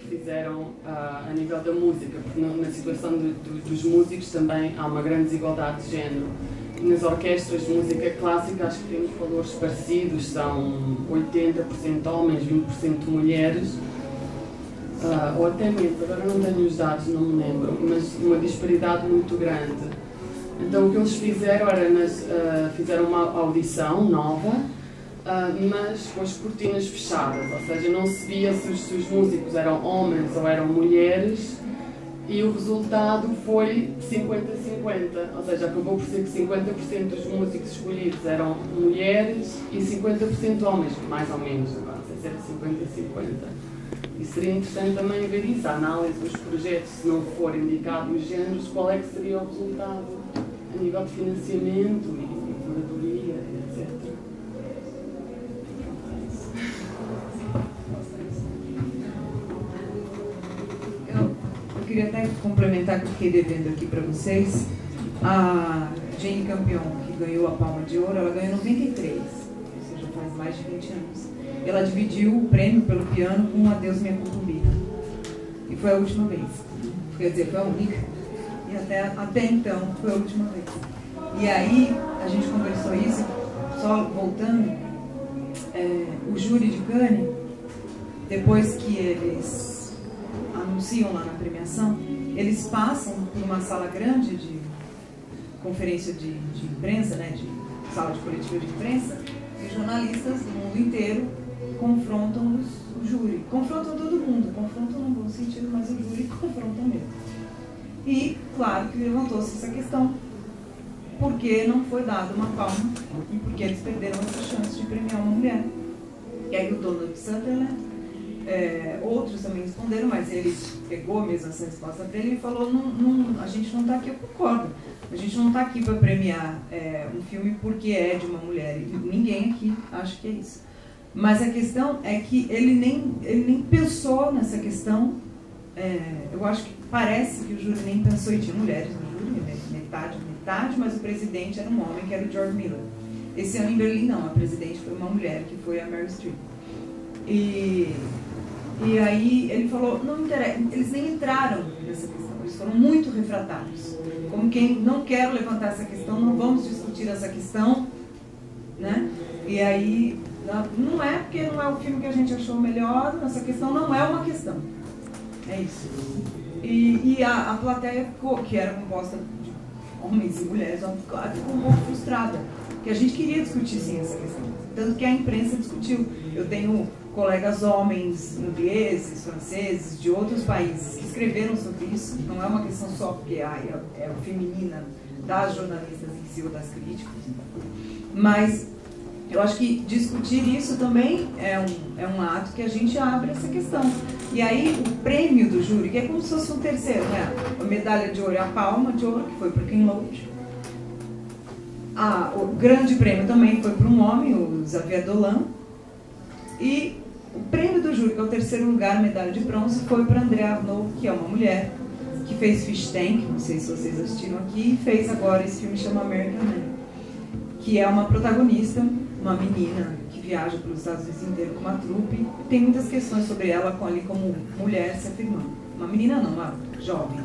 fizeram a nível da música, porque na situação dos músicos também há uma grande desigualdade de género. Nas orquestras de música clássica acho que temos valores parecidos, são 80% homens, 20% mulheres, ou até menos, agora não tenho os dados, não me lembro, mas uma disparidade muito grande. Então o que eles fizeram era, fizeram uma audição nova, mas com as cortinas fechadas, ou seja, não se via se os músicos eram homens ou eram mulheres, e o resultado foi 50-50, ou seja, acabou por ser que 50% dos músicos escolhidos eram mulheres e 50% homens, mais ou menos, agora não sei se era 50-50. E seria interessante também ver isso, a análise dos projetos, se não for indicado os géneros, qual é que seria o resultado a nível de financiamento e curadoria, etc. Eu queria até complementar que eu fiquei devendo aqui para vocês. A Jane Campion, que ganhou a Palma de Ouro, ela ganhou em 93, ou seja, faz mais de 20 anos. Ela dividiu o prêmio pelo piano com Adeus Minha Concubina. E foi a última vez. Quer dizer, foi a única. E até então foi a última vez. E aí, a gente conversou isso, só voltando, o júri de Cannes, depois que eles anunciam lá na premiação, eles passam por uma sala grande de conferência de imprensa, né, de sala de coletiva de imprensa, e jornalistas do mundo inteiro confrontam o júri. Confrontam todo mundo, confrontam no bom sentido, mas o júri confrontam mesmo. E, claro, que levantou-se essa questão, porque não foi dada uma palma e porque eles perderam essa chance de premiar uma mulher. E aí o Donald Sutherland, outros também responderam, mas ele pegou mesmo essa resposta dele e falou, a gente não está aqui, eu concordo, a gente não está aqui para premiar um filme porque é de uma mulher, e ninguém aqui acha que é isso. Mas a questão é que ele nem pensou nessa questão, eu acho que parece que o júri nem pensou, e tinha mulheres no júri, metade, mas o presidente era um homem, que era o George Miller. Esse ano em Berlim não, a presidente foi uma mulher, que foi a Meryl Streep. E aí ele falou, não interessa, eles nem entraram nessa questão, eles foram muito refratários. Como quem não quer levantar essa questão, não vamos discutir essa questão, né? E aí, não é porque não é o filme que a gente achou melhor, essa questão não é uma questão. É isso. E a plateia ficou, que era composta de homens e mulheres, ficou um pouco frustrada, porque a gente queria discutir sim essa questão, tanto que a imprensa discutiu. Eu tenho colegas homens, ingleses, franceses, de outros países que escreveram sobre isso, não é uma questão só porque é feminina das jornalistas em si ou das críticas, mas eu acho que discutir isso também é um ato que a gente abre essa questão. E aí o prêmio do júri, que é como se fosse um terceiro, né? A medalha de ouro é a Palma de Ouro, que foi para Ken Loach. O grande prêmio também foi para um homem, o Xavier Dolan. E o prêmio do júri, que é o terceiro lugar, a medalha de bronze, foi para Andrea Arnaud, que é uma mulher, que fez Fish Tank, não sei se vocês assistiram aqui, e fez agora esse filme que chama American Man, que é uma protagonista, uma menina que viaja pelos Estados Unidos inteiro com uma trupe, e tem muitas questões sobre ela ali como mulher se afirmando. Uma menina não, uma jovem.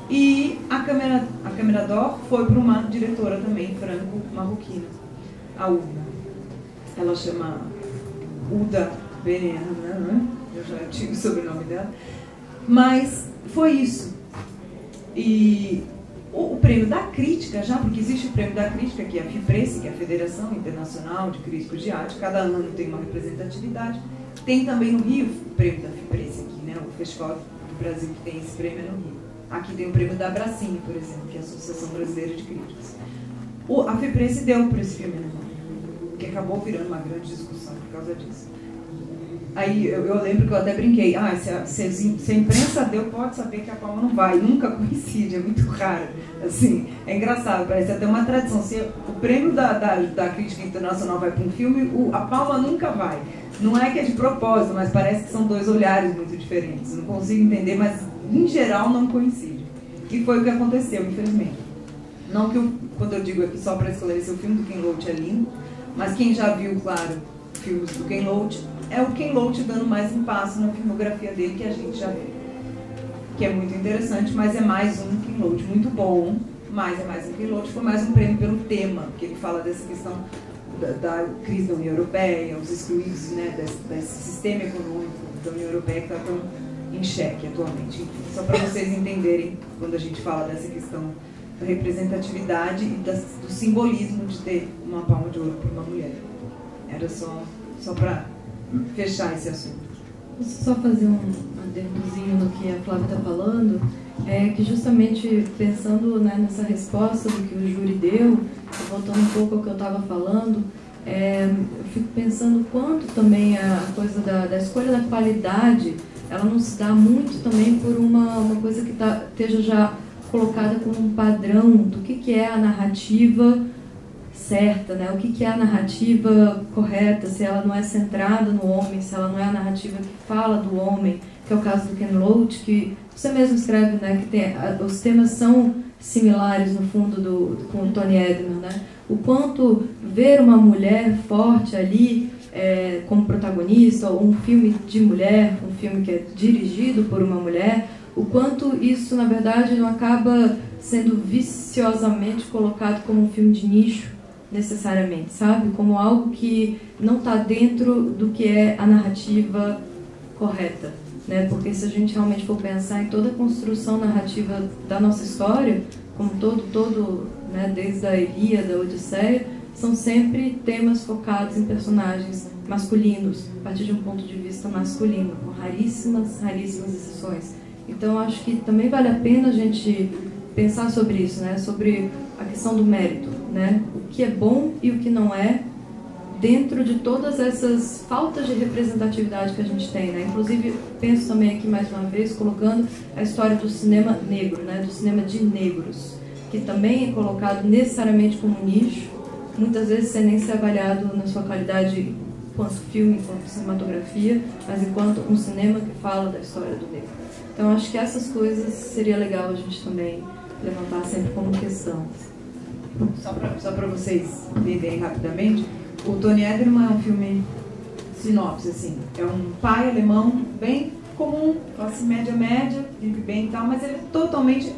E a câmera d'Or foi para uma diretora também, franco-marroquina, a Uda. Ela chama Uda Benena, né? Eu já tive o sobrenome dela. Mas foi isso. E o prêmio da crítica, já, porque existe o prêmio da crítica, que é a FIPRESS, que é a Federação Internacional de Críticos de Arte, cada ano tem uma representatividade. Tem também no Rio o prêmio da FIPRESS aqui, né? O Festival do Brasil que tem esse prêmio é no Rio. Aqui tem o prêmio da Abracine, por exemplo, que é a Associação Brasileira de Críticos. A FIPRESS deu para esse filme, né? Que acabou virando uma grande discussão por causa disso. Aí eu lembro que eu até brinquei, se a imprensa deu, pode saber que a Palma não vai, nunca coincide, é muito raro. Assim, é engraçado, parece até uma tradição. Se o prêmio da crítica internacional vai para um filme, a Palma nunca vai. Não é que é de propósito, mas parece que são dois olhares muito diferentes. Não consigo entender, mas em geral não coincide. E foi o que aconteceu, infelizmente. Não que quando eu digo aqui só para esclarecer, o filme do Ken Loach é lindo, mas quem já viu, claro, filmes do Ken Loach, é o Ken Loach dando mais um passo na filmografia dele que a gente já viu. Que é muito interessante, mas é mais um Ken Loach muito bom, mas é mais um Ken Loach, foi mais um prêmio pelo tema, que ele fala dessa questão da crise da União Europeia, os excluídos, né, desse sistema econômico da União Europeia que está tão em xeque atualmente. Enfim, só para vocês entenderem quando a gente fala dessa questão da representatividade e do simbolismo de ter uma palma de ouro para uma mulher. Era só para fechar esse assunto. Só fazer um adendozinho no que a Flávia está falando, que justamente pensando, né, nessa resposta do que o júri deu, voltando um pouco ao que eu estava falando, eu fico pensando quanto também a coisa da escolha da qualidade, ela não se dá muito também por uma coisa que esteja já colocada como um padrão do que é a narrativa certa, né? O que é a narrativa correta, se ela não é centrada no homem, se ela não é a narrativa que fala do homem, que é o caso do Ken Loach, que você mesmo escreve, né, que os temas são similares no fundo com o Tony Edmer, né? O quanto ver uma mulher forte ali como protagonista, ou um filme de mulher, um filme que é dirigido por uma mulher, o quanto isso, na verdade, não acaba sendo viciosamente colocado como um filme de nicho, necessariamente, sabe? Como algo que não está dentro do que é a narrativa correta, né? Porque se a gente realmente for pensar em toda a construção narrativa da nossa história, como todo, né, desde a Ilíada, a Odisseia, são sempre temas focados em personagens masculinos, a partir de um ponto de vista masculino, com raríssimas exceções. Então, acho que também vale a pena a gente pensar sobre isso, né? Sobre a questão do mérito, né? O que é bom e o que não é, dentro de todas essas faltas de representatividade que a gente tem, né? Inclusive, penso também aqui mais uma vez, colocando a história do cinema negro, né? Do cinema de negros, que também é colocado necessariamente como nicho, muitas vezes sem nem ser avaliado na sua qualidade enquanto filme, enquanto cinematografia, mas enquanto um cinema que fala da história do negro. Então, acho que essas coisas seria legal a gente também levantar sempre como questão. Só para vocês verem rapidamente, o Tony Ederman é um filme sinopse, assim, é um pai alemão bem comum, classe média, vive bem e tal, mas ele é totalmente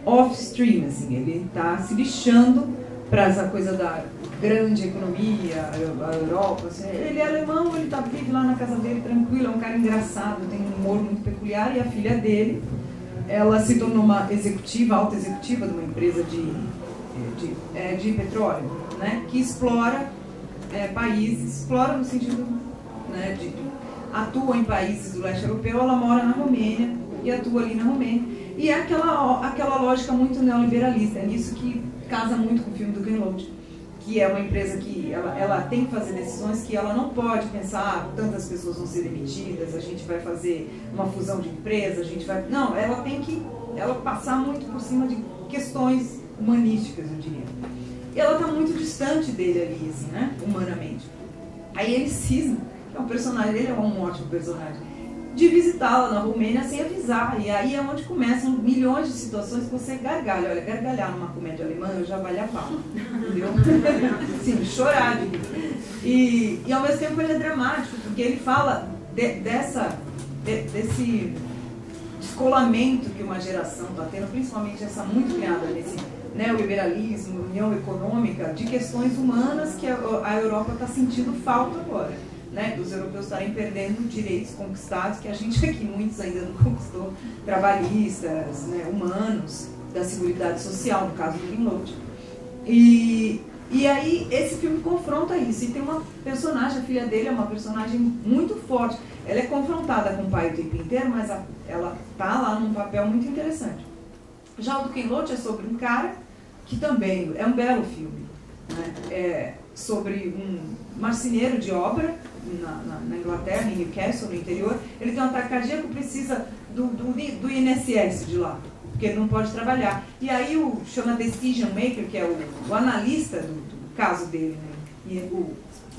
off-stream, assim, ele está se lixando para essa coisa da grande economia, a Europa, assim. Ele é alemão, ele vive lá na casa dele tranquilo, é um cara engraçado, tem um humor muito peculiar, e a filha dele, ela se tornou uma executiva, alta executiva de uma empresa de petróleo, né, que explora países, explora no sentido, né, atua em países do leste europeu, ela mora na Romênia e atua ali na Romênia, e é aquela lógica muito neoliberalista, é nisso que casa muito com o filme do Ken Loach, que é uma empresa que ela tem que fazer decisões que ela não pode pensar, tantas pessoas vão ser demitidas, a gente vai fazer uma fusão de empresa, a gente vai... Não, ela tem que passar muito por cima de questões humanísticas, eu diria. E ela está muito distante dele ali, assim, né, humanamente. Aí ele cisma, que é um personagem, ele é um ótimo personagem, de visitá-la na Romênia sem avisar. E aí é onde começam milhões de situações que você gargalha. Olha, gargalhar numa comédia alemã eu já vale a palma, entendeu? Sim, chorar de rir. E ao mesmo tempo ele é dramático, porque ele fala desse descolamento que uma geração está tendo, principalmente essa muito criada nesse neoliberalismo, união econômica, de questões humanas que a Europa está sentindo falta agora. Né, dos europeus estarem perdendo direitos conquistados, que a gente aqui, muitos ainda não conquistou, trabalhistas, né, humanos, da Seguridade Social, no caso do Ken Loach. E aí esse filme confronta isso, e tem uma personagem, a filha dele é uma personagem muito forte, ela é confrontada com o pai o tempo inteiro, mas ela está lá num papel muito interessante. Já o do Ken Loach é sobre um cara, que também é um belo filme, né, é sobre um marceneiro de obra, na Inglaterra, em Newcastle, no interior. Ele tem um ataque cardíaco, precisa do INSS de lá, porque ele não pode trabalhar. E aí chama Decision Maker, que é o analista do caso dele, né? E o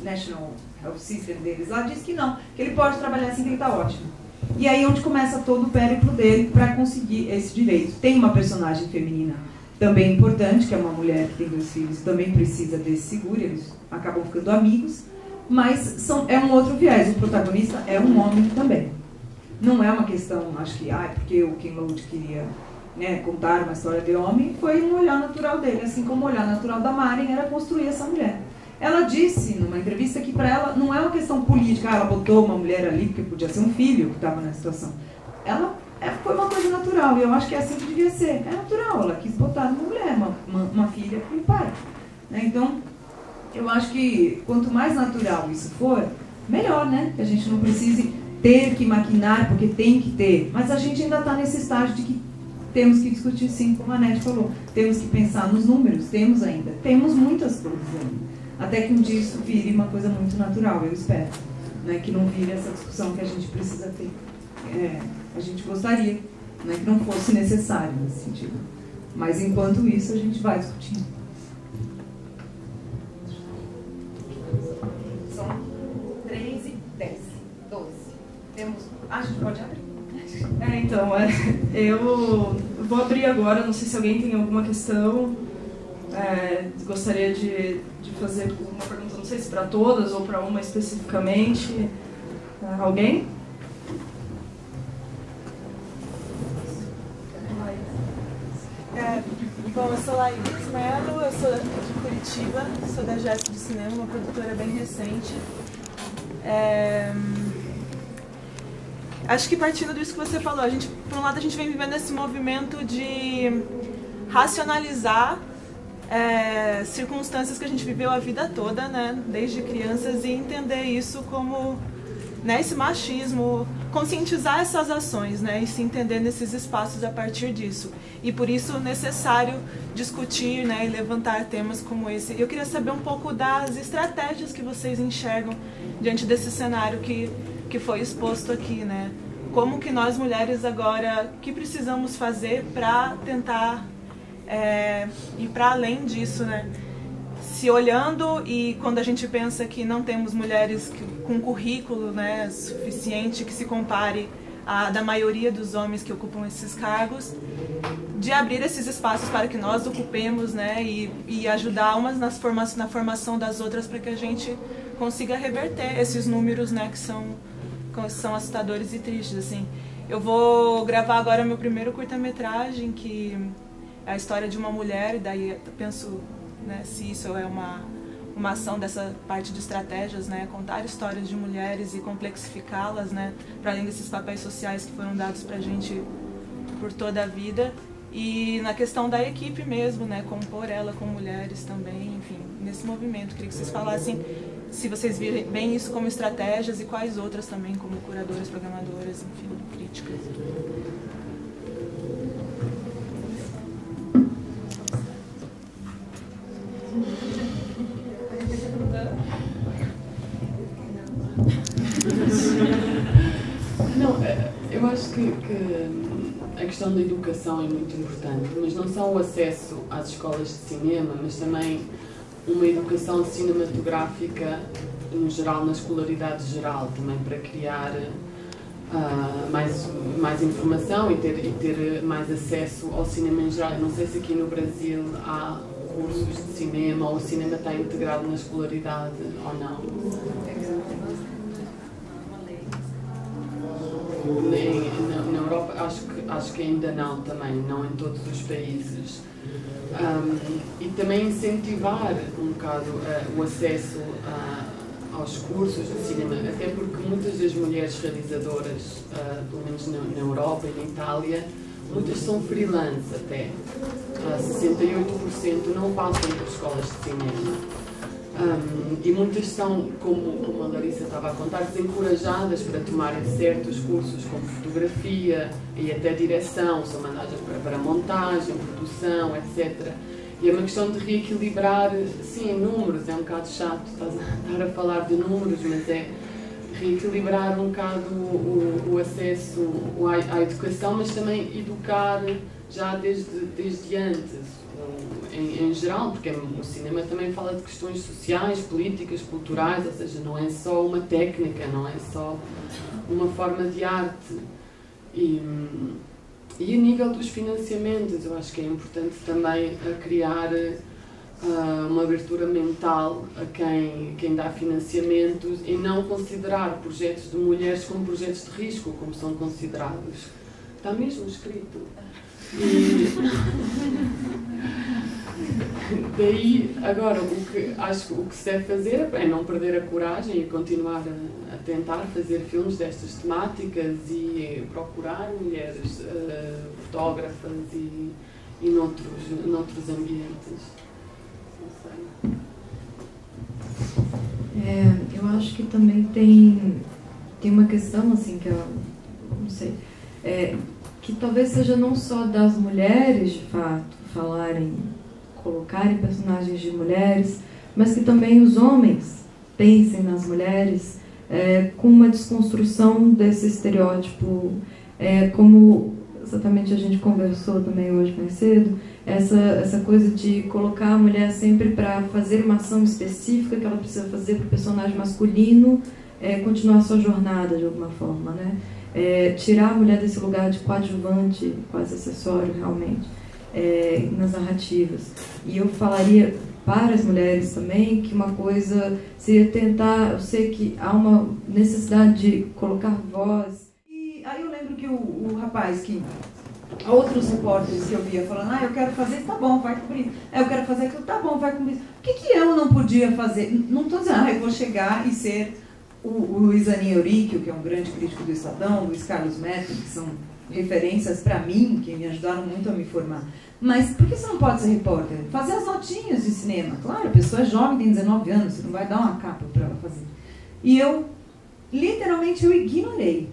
National Health System deles lá diz que não, que ele pode trabalhar assim, que ele está ótimo. E aí onde começa todo o périplo dele para conseguir esse direito. Tem uma personagem feminina também importante, que é uma mulher que tem 2 filhos e também precisa desse seguro, eles acabam ficando amigos. mas é um outro viés. O protagonista é um homem também. Não é uma questão, acho que, porque o Ken Loach queria, né, contar uma história de homem, foi um olhar natural dele, assim como o olhar natural da Maren era construir essa mulher. Ela disse numa entrevista que para ela não é uma questão política, ela botou uma mulher ali porque podia ser um filho que estava nessa situação. Foi uma coisa natural, e eu acho que é assim que devia ser. É natural, ela quis botar uma mulher, uma filha e um pai. Né? Então, eu acho que quanto mais natural isso for, melhor, né? Que a gente não precise ter que maquinar, porque tem que ter. Mas a gente ainda está nesse estágio de que temos que discutir, sim, como a Nete falou. Temos que pensar nos números, temos ainda. Temos muitas coisas ainda. Até que um dia isso vire uma coisa muito natural, eu espero. Né? Que não vire essa discussão que a gente precisa ter. A gente gostaria, né, que não fosse necessário nesse sentido. Mas enquanto isso a gente vai discutindo. São 3h10, 12. Temos. A gente pode abrir? Então, eu vou abrir agora, não sei se alguém tem alguma questão. Gostaria de fazer uma pergunta, não sei se para todas ou para uma especificamente. Alguém? Bom, eu sou Laís Melo, eu sou de Curitiba, sou da GESP de Cinema, uma produtora bem recente. Acho que partindo disso que você falou, por um lado a gente vem vivendo esse movimento de racionalizar circunstâncias que a gente viveu a vida toda, né, desde crianças, e entender isso como, né, esse machismo, conscientizar essas ações, né, e se entender nesses espaços a partir disso. E por isso é necessário discutir, né, e levantar temas como esse. Eu queria saber um pouco das estratégias que vocês enxergam diante desse cenário que foi exposto aqui, né? Como que nós mulheres agora, o que precisamos fazer para tentar ir para além disso, né? Se olhando, e quando a gente pensa que não temos mulheres com currículo, né, suficiente que se compare à da maioria dos homens que ocupam esses cargos, de abrir esses espaços para que nós ocupemos, né, e ajudar umas na formação das outras para que a gente consiga reverter esses números, né, que são assustadores e tristes, assim. Eu vou gravar agora meu primeiro curta-metragem, que é a história de uma mulher, e daí eu penso, né, se isso é uma ação dessa parte de estratégias, né, contar histórias de mulheres e complexificá-las, né, para além desses papéis sociais que foram dados para a gente por toda a vida, e na questão da equipe mesmo, né, compor ela com mulheres também, enfim, nesse movimento. Queria que vocês falassem se vocês veem isso como estratégias e quais outras também, como curadoras, programadoras, enfim, críticas. Não, eu acho que a questão da educação é muito importante, mas não só o acesso às escolas de cinema, mas também uma educação cinematográfica no geral, na escolaridade geral, também para criar mais informação e ter mais acesso ao cinema em geral. Não sei se aqui no Brasil há cursos de cinema ou o cinema está integrado na escolaridade ou não. Na Europa acho que ainda não, também, não em todos os países. E também incentivar um bocado o acesso aos cursos de cinema, até porque muitas das mulheres realizadoras, pelo menos na Europa e na Itália, muitas são freelance até. 68% não passam por escolas de cinema. E muitas são, como a Larissa estava a contar, desencorajadas para tomarem certos cursos como fotografia e até direção, são mandadas para montagem, produção, etc. E é uma questão de reequilibrar, sim, números, é um bocado chato estar a falar de números, mas é reequilibrar um bocado o acesso à educação, mas também educar já desde antes. Em geral, porque o cinema também fala de questões sociais, políticas, culturais, ou seja, não é só uma técnica, não é só uma forma de arte. E a nível dos financiamentos, eu acho que é importante também criar uma abertura mental a quem dá financiamentos e não considerar projetos de mulheres como projetos de risco, como são considerados. Está mesmo escrito. E daí, agora, acho que o que se deve fazer é não perder a coragem e continuar a tentar fazer filmes destas temáticas e procurar mulheres fotógrafas e noutros ambientes. Eu acho que também tem uma questão assim que eu não sei, que talvez seja não só das mulheres de fato colocarem personagens de mulheres, mas que também os homens pensem nas mulheres com uma desconstrução desse estereótipo, como exatamente a gente conversou também hoje mais cedo, essa coisa de colocar a mulher sempre para fazer uma ação específica que ela precisa fazer para o personagem masculino continuar sua jornada de alguma forma, né? Tirar a mulher desse lugar de coadjuvante, quase acessório realmente, nas narrativas. E eu falaria para as mulheres também que uma coisa seria tentar, eu sei que há uma necessidade de colocar voz. E aí eu lembro que o rapaz que outros repórteres que eu via falando, eu quero fazer isso, tá bom, vai cobrir. Eu quero fazer aquilo, tá bom, vai cobrir. O que eu não podia fazer? Não estou dizendo, eu vou chegar e ser o Luiz Aninha Euríquio, que é um grande crítico do Estadão, Luiz Carlos Metri, que são referências para mim, que me ajudaram muito a me formar. Mas por que você não pode ser repórter? Fazer as notinhas de cinema. Claro, a pessoa é jovem, tem 19 anos, você não vai dar uma capa para ela fazer. E literalmente, eu ignorei.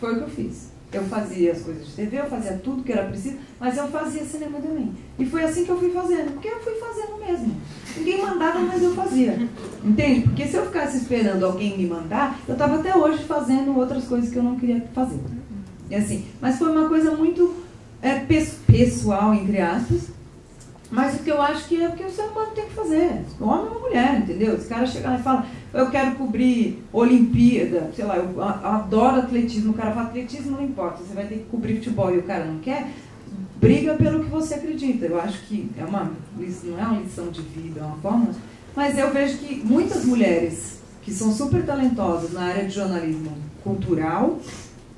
Foi o que eu fiz. Eu fazia as coisas de TV, eu fazia tudo que era preciso, mas eu fazia cinema também. E foi assim que eu fui fazendo, porque eu fui fazendo mesmo. Ninguém mandava, mas eu fazia. Entende? Porque se eu ficasse esperando alguém me mandar, eu estava até hoje fazendo outras coisas que eu não queria fazer. E assim, mas foi uma coisa muito pessoal, entre aspas, mas o que eu acho que é o que o ser humano tem que fazer. Homem ou mulher, entendeu? Esse cara chega lá e fala, eu quero cobrir Olimpíada, sei lá, eu adoro atletismo, o cara fala, atletismo não importa, você vai ter que cobrir futebol e o cara não quer, briga pelo que você acredita. Eu acho que não é uma lição de vida, é uma forma, mas eu vejo que muitas mulheres que são super talentosas na área de jornalismo cultural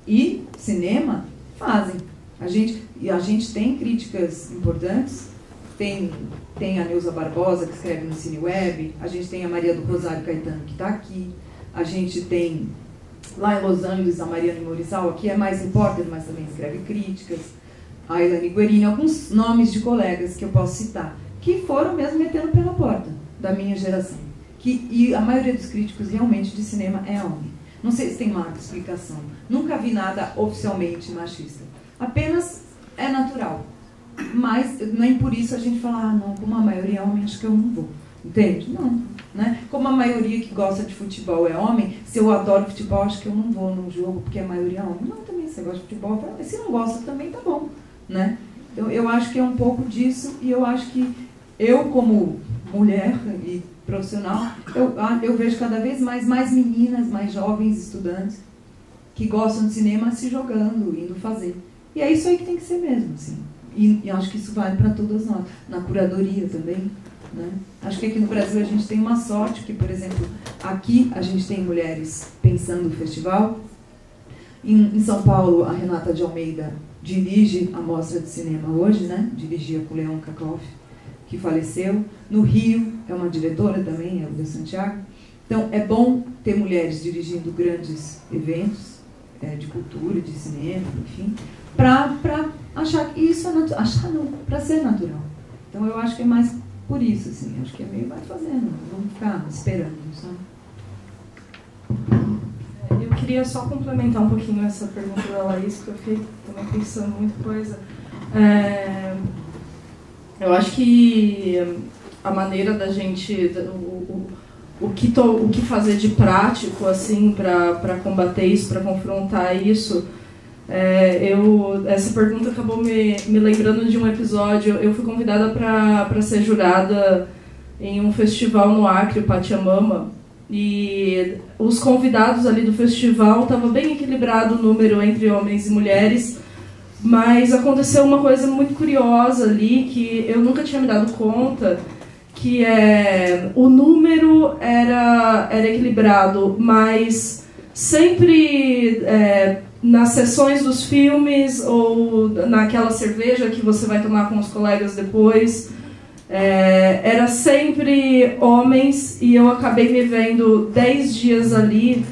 e cinema fazem. A gente tem críticas importantes, tem a Neuza Barbosa, que escreve no CineWeb, a gente tem a Maria do Rosário Caetano, que está aqui, a gente tem lá em Los Angeles a Mariana Morizal, que é mais repórter, mas também escreve críticas, a Elane Guerini, alguns nomes de colegas que eu posso citar, que foram mesmo metendo pela porta da minha geração. E a maioria dos críticos realmente de cinema é homem. Não sei se tem uma explicação. Nunca vi nada oficialmente machista. Apenas é natural. Mas nem por isso a gente fala, não, como a maioria é homem, acho que eu não vou. Entende? Não. Né? Como a maioria que gosta de futebol é homem, se eu adoro futebol, acho que eu não vou num jogo porque a maioria é homem. Não, também, se você gosta de futebol, se não gosta também, tá bom. Né? Então, eu acho que é um pouco disso, e eu acho que eu, como mulher e profissional, eu vejo cada vez mais meninas, mais jovens estudantes que gostam de cinema se jogando, indo fazer. E é isso aí que tem que ser mesmo, assim. E acho que isso vale para todas nós, na curadoria também. Né? Acho que aqui no Brasil a gente tem uma sorte, que, por exemplo, aqui a gente tem mulheres pensando o festival. Em São Paulo, a Renata de Almeida dirige a Mostra de Cinema hoje, né? Dirigia com o Leon Kakoff, que faleceu. No Rio, é uma diretora também, é o de Santiago. Então, é bom ter mulheres dirigindo grandes eventos de cultura, de cinema, enfim, para achar que isso é natural. Achar não, para ser natural. Então, eu acho que é mais por isso, assim. Acho que é meio vai fazendo, vamos ficar esperando, sabe? Eu queria só complementar um pouquinho essa pergunta da Laís, porque eu fiquei também pensando muita coisa. Eu acho que a maneira da gente, o que fazer de prático assim para combater isso, para confrontar isso, essa pergunta acabou me lembrando de um episódio. Eu fui convidada para ser jurada em um festival no Acre, Pachamama, e os convidados ali do festival estava bem equilibrado o número entre homens e mulheres. Mas aconteceu uma coisa muito curiosa ali, que eu nunca tinha me dado conta, que o número era equilibrado, mas sempre nas sessões dos filmes ou naquela cerveja que você vai tomar com os colegas depois, era sempre homens, e eu acabei me vendo 10 dias ali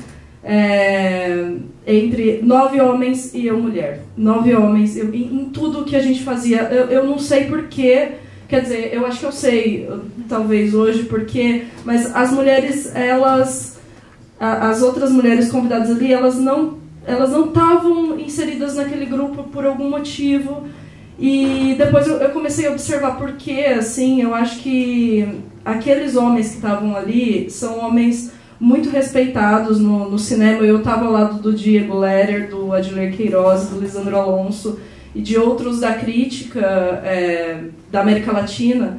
entre 9 homens e eu mulher. 9 homens, em tudo que a gente fazia. Eu não sei porquê, quer dizer, eu acho que eu sei, talvez hoje porquê, mas as mulheres, as outras mulheres convidadas ali, elas não estavam inseridas naquele grupo por algum motivo. E depois eu comecei a observar por quê, assim, eu acho que aqueles homens que estavam ali são homens muito respeitados no cinema. Eu estava ao lado do Diego Leder, do Adler Queiroz, do Lisandro Alonso e de outros da crítica da América Latina.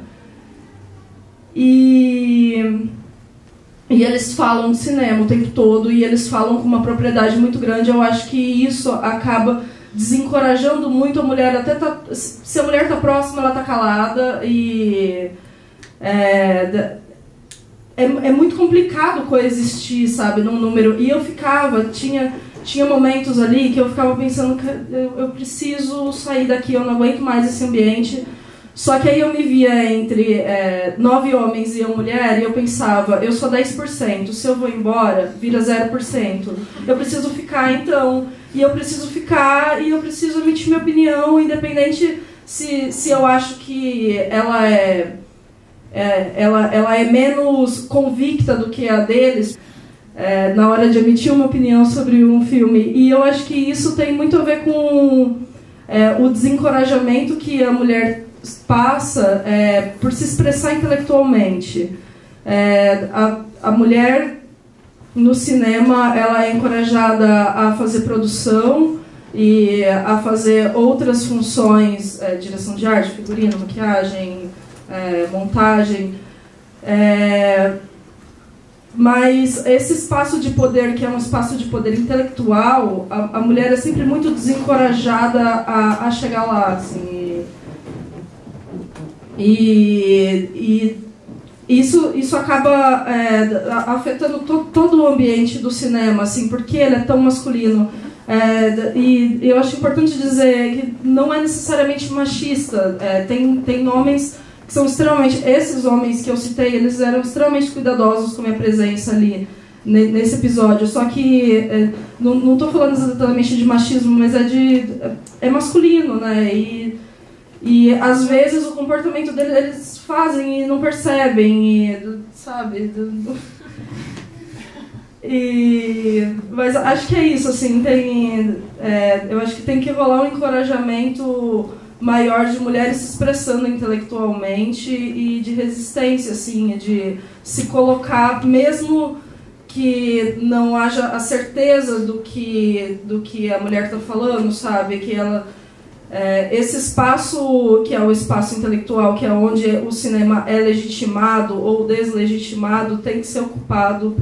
E eles falam de cinema o tempo todo, e eles falam com uma propriedade muito grande. Eu acho que isso acaba desencorajando muito a mulher. Até se a mulher está próxima, ela está calada, e é muito complicado coexistir, sabe, num número. E eu tinha momentos ali que eu ficava pensando que eu preciso sair daqui, eu não aguento mais esse ambiente. Só que aí eu me via entre 9 homens e eu mulher, e eu pensava, eu sou 10%, se eu vou embora, vira 0%. Eu preciso ficar, então, e eu preciso ficar, e eu preciso emitir minha opinião, independente se eu acho que ela é menos convicta do que a deles, na hora de emitir uma opinião sobre um filme. E eu acho que isso tem muito a ver com o desencorajamento que a mulher passa por se expressar intelectualmente. A mulher no cinema, ela é encorajada a fazer produção e a fazer outras funções, direção de arte, figurino, maquiagem, montagem, mas esse espaço de poder, que é um espaço de poder intelectual, a mulher é sempre muito desencorajada a chegar lá, assim. E isso acaba afetando todo o ambiente do cinema, assim, porque ele é tão masculino. E eu acho importante dizer que não é necessariamente machista. Tem homens que são extremamente... Esses homens que eu citei, eles eram extremamente cuidadosos com a minha presença ali nesse episódio. Só que não estou falando exatamente de machismo, mas é masculino, né? E às vezes o comportamento deles eles fazem e não percebem, sabe? Mas acho que é isso, assim, eu acho que tem que rolar um encorajamento maior de mulheres se expressando intelectualmente e de resistência, assim, de se colocar, mesmo que não haja a certeza do que a mulher está falando, sabe? Que ela... esse espaço, que é o espaço intelectual, que é onde o cinema é legitimado ou deslegitimado, tem que ser ocupado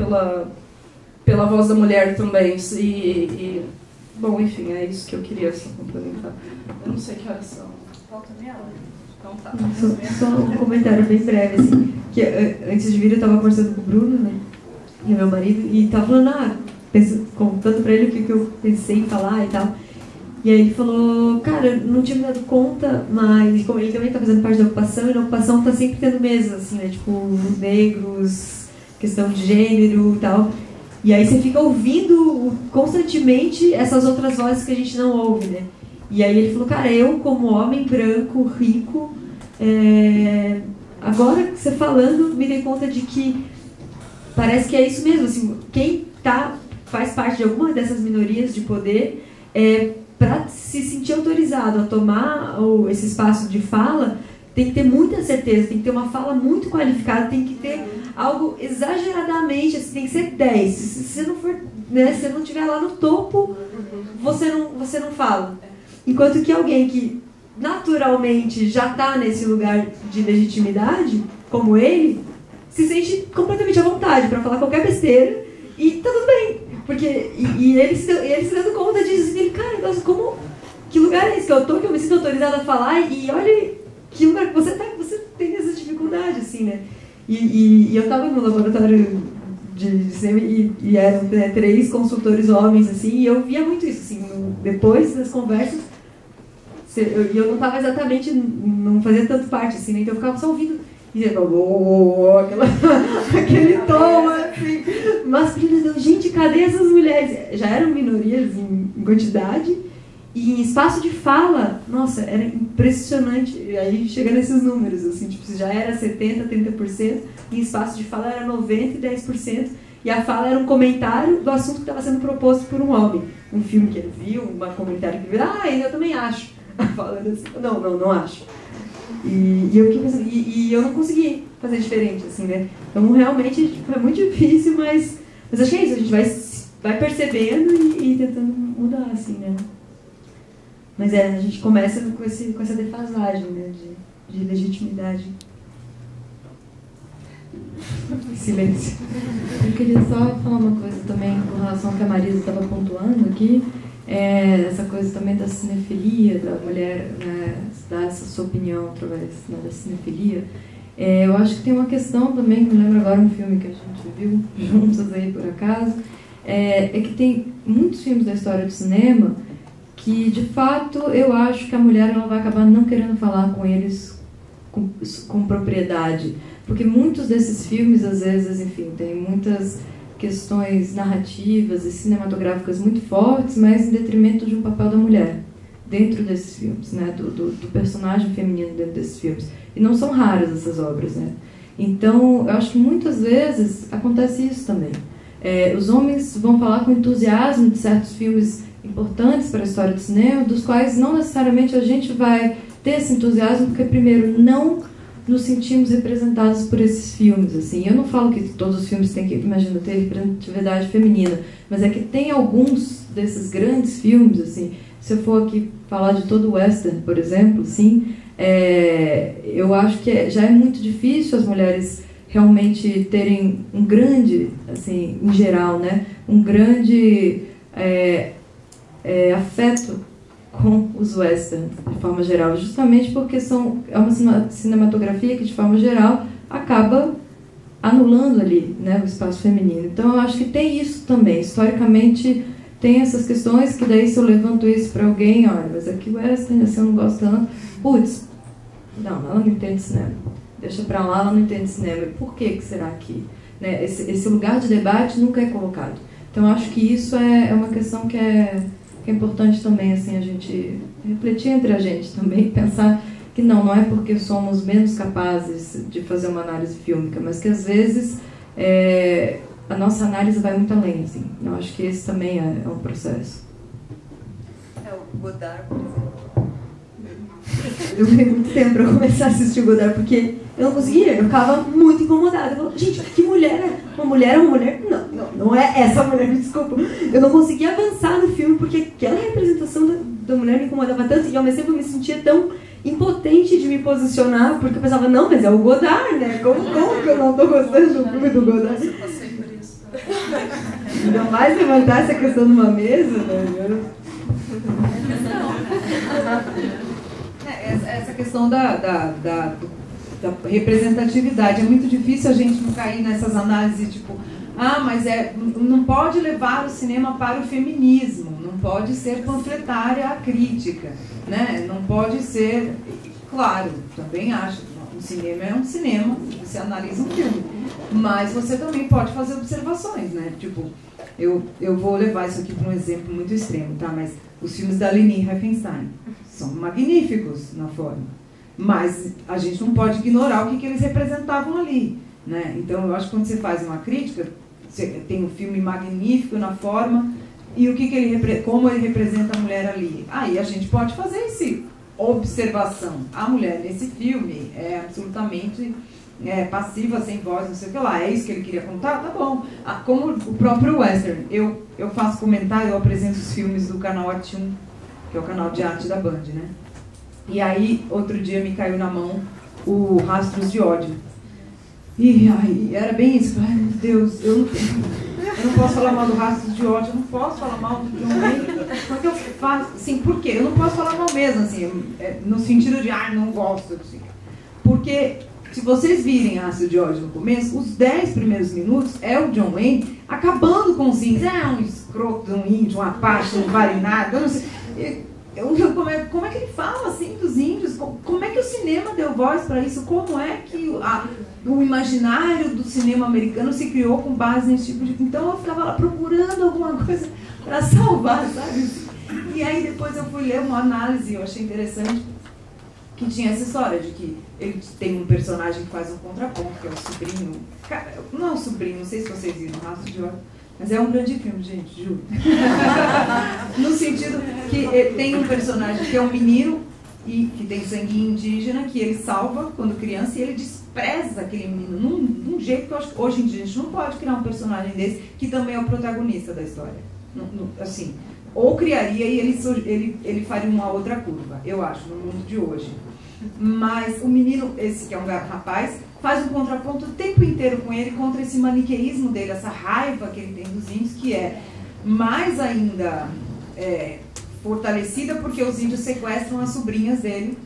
pela voz da mulher também. Bom, enfim, é isso que eu queria complementar. Eu não sei que horas são. Falta meia hora. Então tá. Só um comentário bem breve, assim, que antes de vir eu estava conversando com o Bruno, né, e o meu marido, e estava falando, contando para ele o que eu pensei em falar e tal. E aí ele falou, cara, não tinha me dado conta, mas como ele também está fazendo parte da ocupação, e na ocupação está sempre tendo mesas, assim, né, tipo, negros, questão de gênero e tal. E aí você fica ouvindo constantemente essas outras vozes que a gente não ouve, né? E aí ele falou, cara, eu como homem branco, rico, agora você falando, me dei conta de que parece que é isso mesmo, assim, quem faz parte de alguma dessas minorias de poder, para se sentir autorizado a tomar esse espaço de fala, tem que ter muita certeza, tem que ter uma fala muito qualificada, tem que ter algo exageradamente, assim, tem que ser 10. Se você não for, né, se você não estiver lá no topo, você não fala. Enquanto que alguém que naturalmente já está nesse lugar de legitimidade, como ele, se sente completamente à vontade para falar qualquer besteira e tá tudo bem. Porque, ele se dando conta disso, assim, cara, que lugar é esse que eu tô, que eu me sinto autorizada a falar, e olha que lugar que você tá, que você tem essa dificuldade, assim, né? E eu estava no laboratório de cinema e eram 3 consultores homens, assim, e eu via muito isso, assim, depois das conversas, eu não estava exatamente, não fazia tanto parte, assim, né? Então eu ficava só ouvindo, e aquele tom, assim, masculino, gente, cadê essas mulheres? Já eram minorias em quantidade, e em espaço de fala, nossa, era impressionante, e aí chega nesses números, assim, tipo, já era 70%, 30%, em espaço de fala era 90% e 10%, e a fala era um comentário do assunto que estava sendo proposto por um homem. Um filme que ele viu, um comentário que ele viu, eu também acho. Falando assim, não acho. E eu fiquei pensando, e eu não consegui fazer diferente, assim, né? Então, realmente, foi muito difícil, mas acho que é isso, a gente vai percebendo e tentando mudar, assim, né? Mas a gente começa com essa defasagem, né, de legitimidade. Silêncio. Eu queria só falar uma coisa também com relação ao que a Marisa estava pontuando aqui, essa coisa também da cinefilia, da mulher, né, dar essa sua opinião através da cinefilia. Eu acho que tem uma questão também, que me lembro agora um filme que a gente viu juntos aí por acaso, é que tem muitos filmes da história do cinema que, de fato, eu acho que a mulher ela vai acabar não querendo falar com eles com propriedade. Porque muitos desses filmes, às vezes, enfim, tem muitas questões narrativas e cinematográficas muito fortes, mas em detrimento de um papel da mulher dentro desses filmes, né? Do personagem feminino dentro desses filmes. E não são raras essas obras, né? Então, eu acho que muitas vezes acontece isso também. Os homens vão falar com entusiasmo de certos filmes importantes para a história do cinema, dos quais não necessariamente a gente vai ter esse entusiasmo, porque, primeiro, não nos sentimos representados por esses filmes, assim. Eu não falo que todos os filmes têm que, imagina, ter representatividade feminina, mas é que tem alguns desses grandes filmes, assim, se eu for aqui falar de todo o western, por exemplo, assim, eu acho que já é muito difícil as mulheres realmente terem um grande, assim, em geral, né, um grande afeto com os westerns, de forma geral, justamente porque é uma cinematografia que, de forma geral, acaba anulando ali, né, o espaço feminino. Então, eu acho que tem isso também. Historicamente, tem essas questões que daí, se eu levanto isso para alguém, olha, mas aqui o western, assim, eu não gosto tanto, putz, não, ela não entende cinema. Deixa para lá, ela não entende cinema. Por que será que, né, esse lugar de debate nunca é colocado? Então, eu acho que isso é uma questão que é importante também, assim, a gente refletir entre a gente também, pensar que não é porque somos menos capazes de fazer uma análise fílmica, mas que às vezes a nossa análise vai muito além, assim. Eu acho que esse também é um processo. O Godard, por exemplo. Eu levei muito tempo para começar a assistir o Godard, porque eu não conseguia, eu ficava muito incomodada. Eu falava, gente, que mulher é? Uma mulher é uma mulher? Não é essa mulher, me desculpa. Eu não conseguia avançar no filme, porque aquela representação da mulher me incomodava tanto, e ao mesmo tempo eu me sentia tão impotente de me posicionar, porque eu pensava, não, mas é o Godard, né? Como que eu não estou gostando do filme do Godard? Eu passei por isso. Ainda mais levantar essa questão numa mesa, né? Essa questão da representatividade, é muito difícil a gente não cair nessas análises tipo, mas não pode levar o cinema para o feminismo, não pode ser panfletária a crítica, né? Não pode ser, claro, também acho, um cinema é um cinema, você analisa um filme, mas você também pode fazer observações, né? Tipo, eu vou levar isso aqui para um exemplo muito extremo, tá? Mas os filmes da Leni Riefenstahl são magníficos na forma, mas a gente não pode ignorar o que eles representavam ali, né? Então, eu acho que quando você faz uma crítica, você tem um filme magnífico na forma e como ele representa a mulher ali. Aí a gente pode fazer essa observação. A mulher nesse filme é absolutamente passiva, sem voz, não sei o que lá. É isso que ele queria contar? Tá bom. Como o próprio western, eu faço comentário, eu apresento os filmes do canal Arte 1, que é o canal de arte da Band, né? E aí, outro dia me caiu na mão o Rastros de Ódio. E aí, era bem isso. Ai, meu Deus, eu não posso falar mal do Rastros de Ódio, eu não posso falar mal de um... Como que eu faço? Assim, por quê? Eu não posso falar mal mesmo, assim, no sentido de, não gosto, assim. Porque Se vocês virem Ácido de Ódio no começo, os 10 primeiros minutos é o John Wayne acabando com os índios. Um escroto de um índio, um apache, não vale nada. Eu não sei. Como é que ele fala assim dos índios? Como é que o cinema deu voz para isso? Como é que o imaginário do cinema americano se criou com base nesse tipo de... Então eu ficava lá procurando alguma coisa para salvar, sabe? E aí depois eu fui ler uma análise, eu achei interessante, que tinha essa história de que ele tem um personagem que faz um contraponto, que é o sobrinho... Não é o sobrinho, não sei se vocês viram, Rastro de Ódio. Mas é um grande filme, gente, juro. No sentido que tem um personagem que é um menino e que tem sangue indígena, que ele salva quando criança e ele despreza aquele menino num jeito que eu acho que hoje em dia a gente não pode criar um personagem desse que também é o protagonista da história. Assim, ou criaria e ele faria uma outra curva, eu acho, no mundo de hoje. Mas o menino, esse que é um rapaz, faz um contraponto o tempo inteiro com ele contra esse maniqueísmo dele, essa raiva que ele tem dos índios, que é mais ainda fortalecida porque os índios sequestram as sobrinhas dele,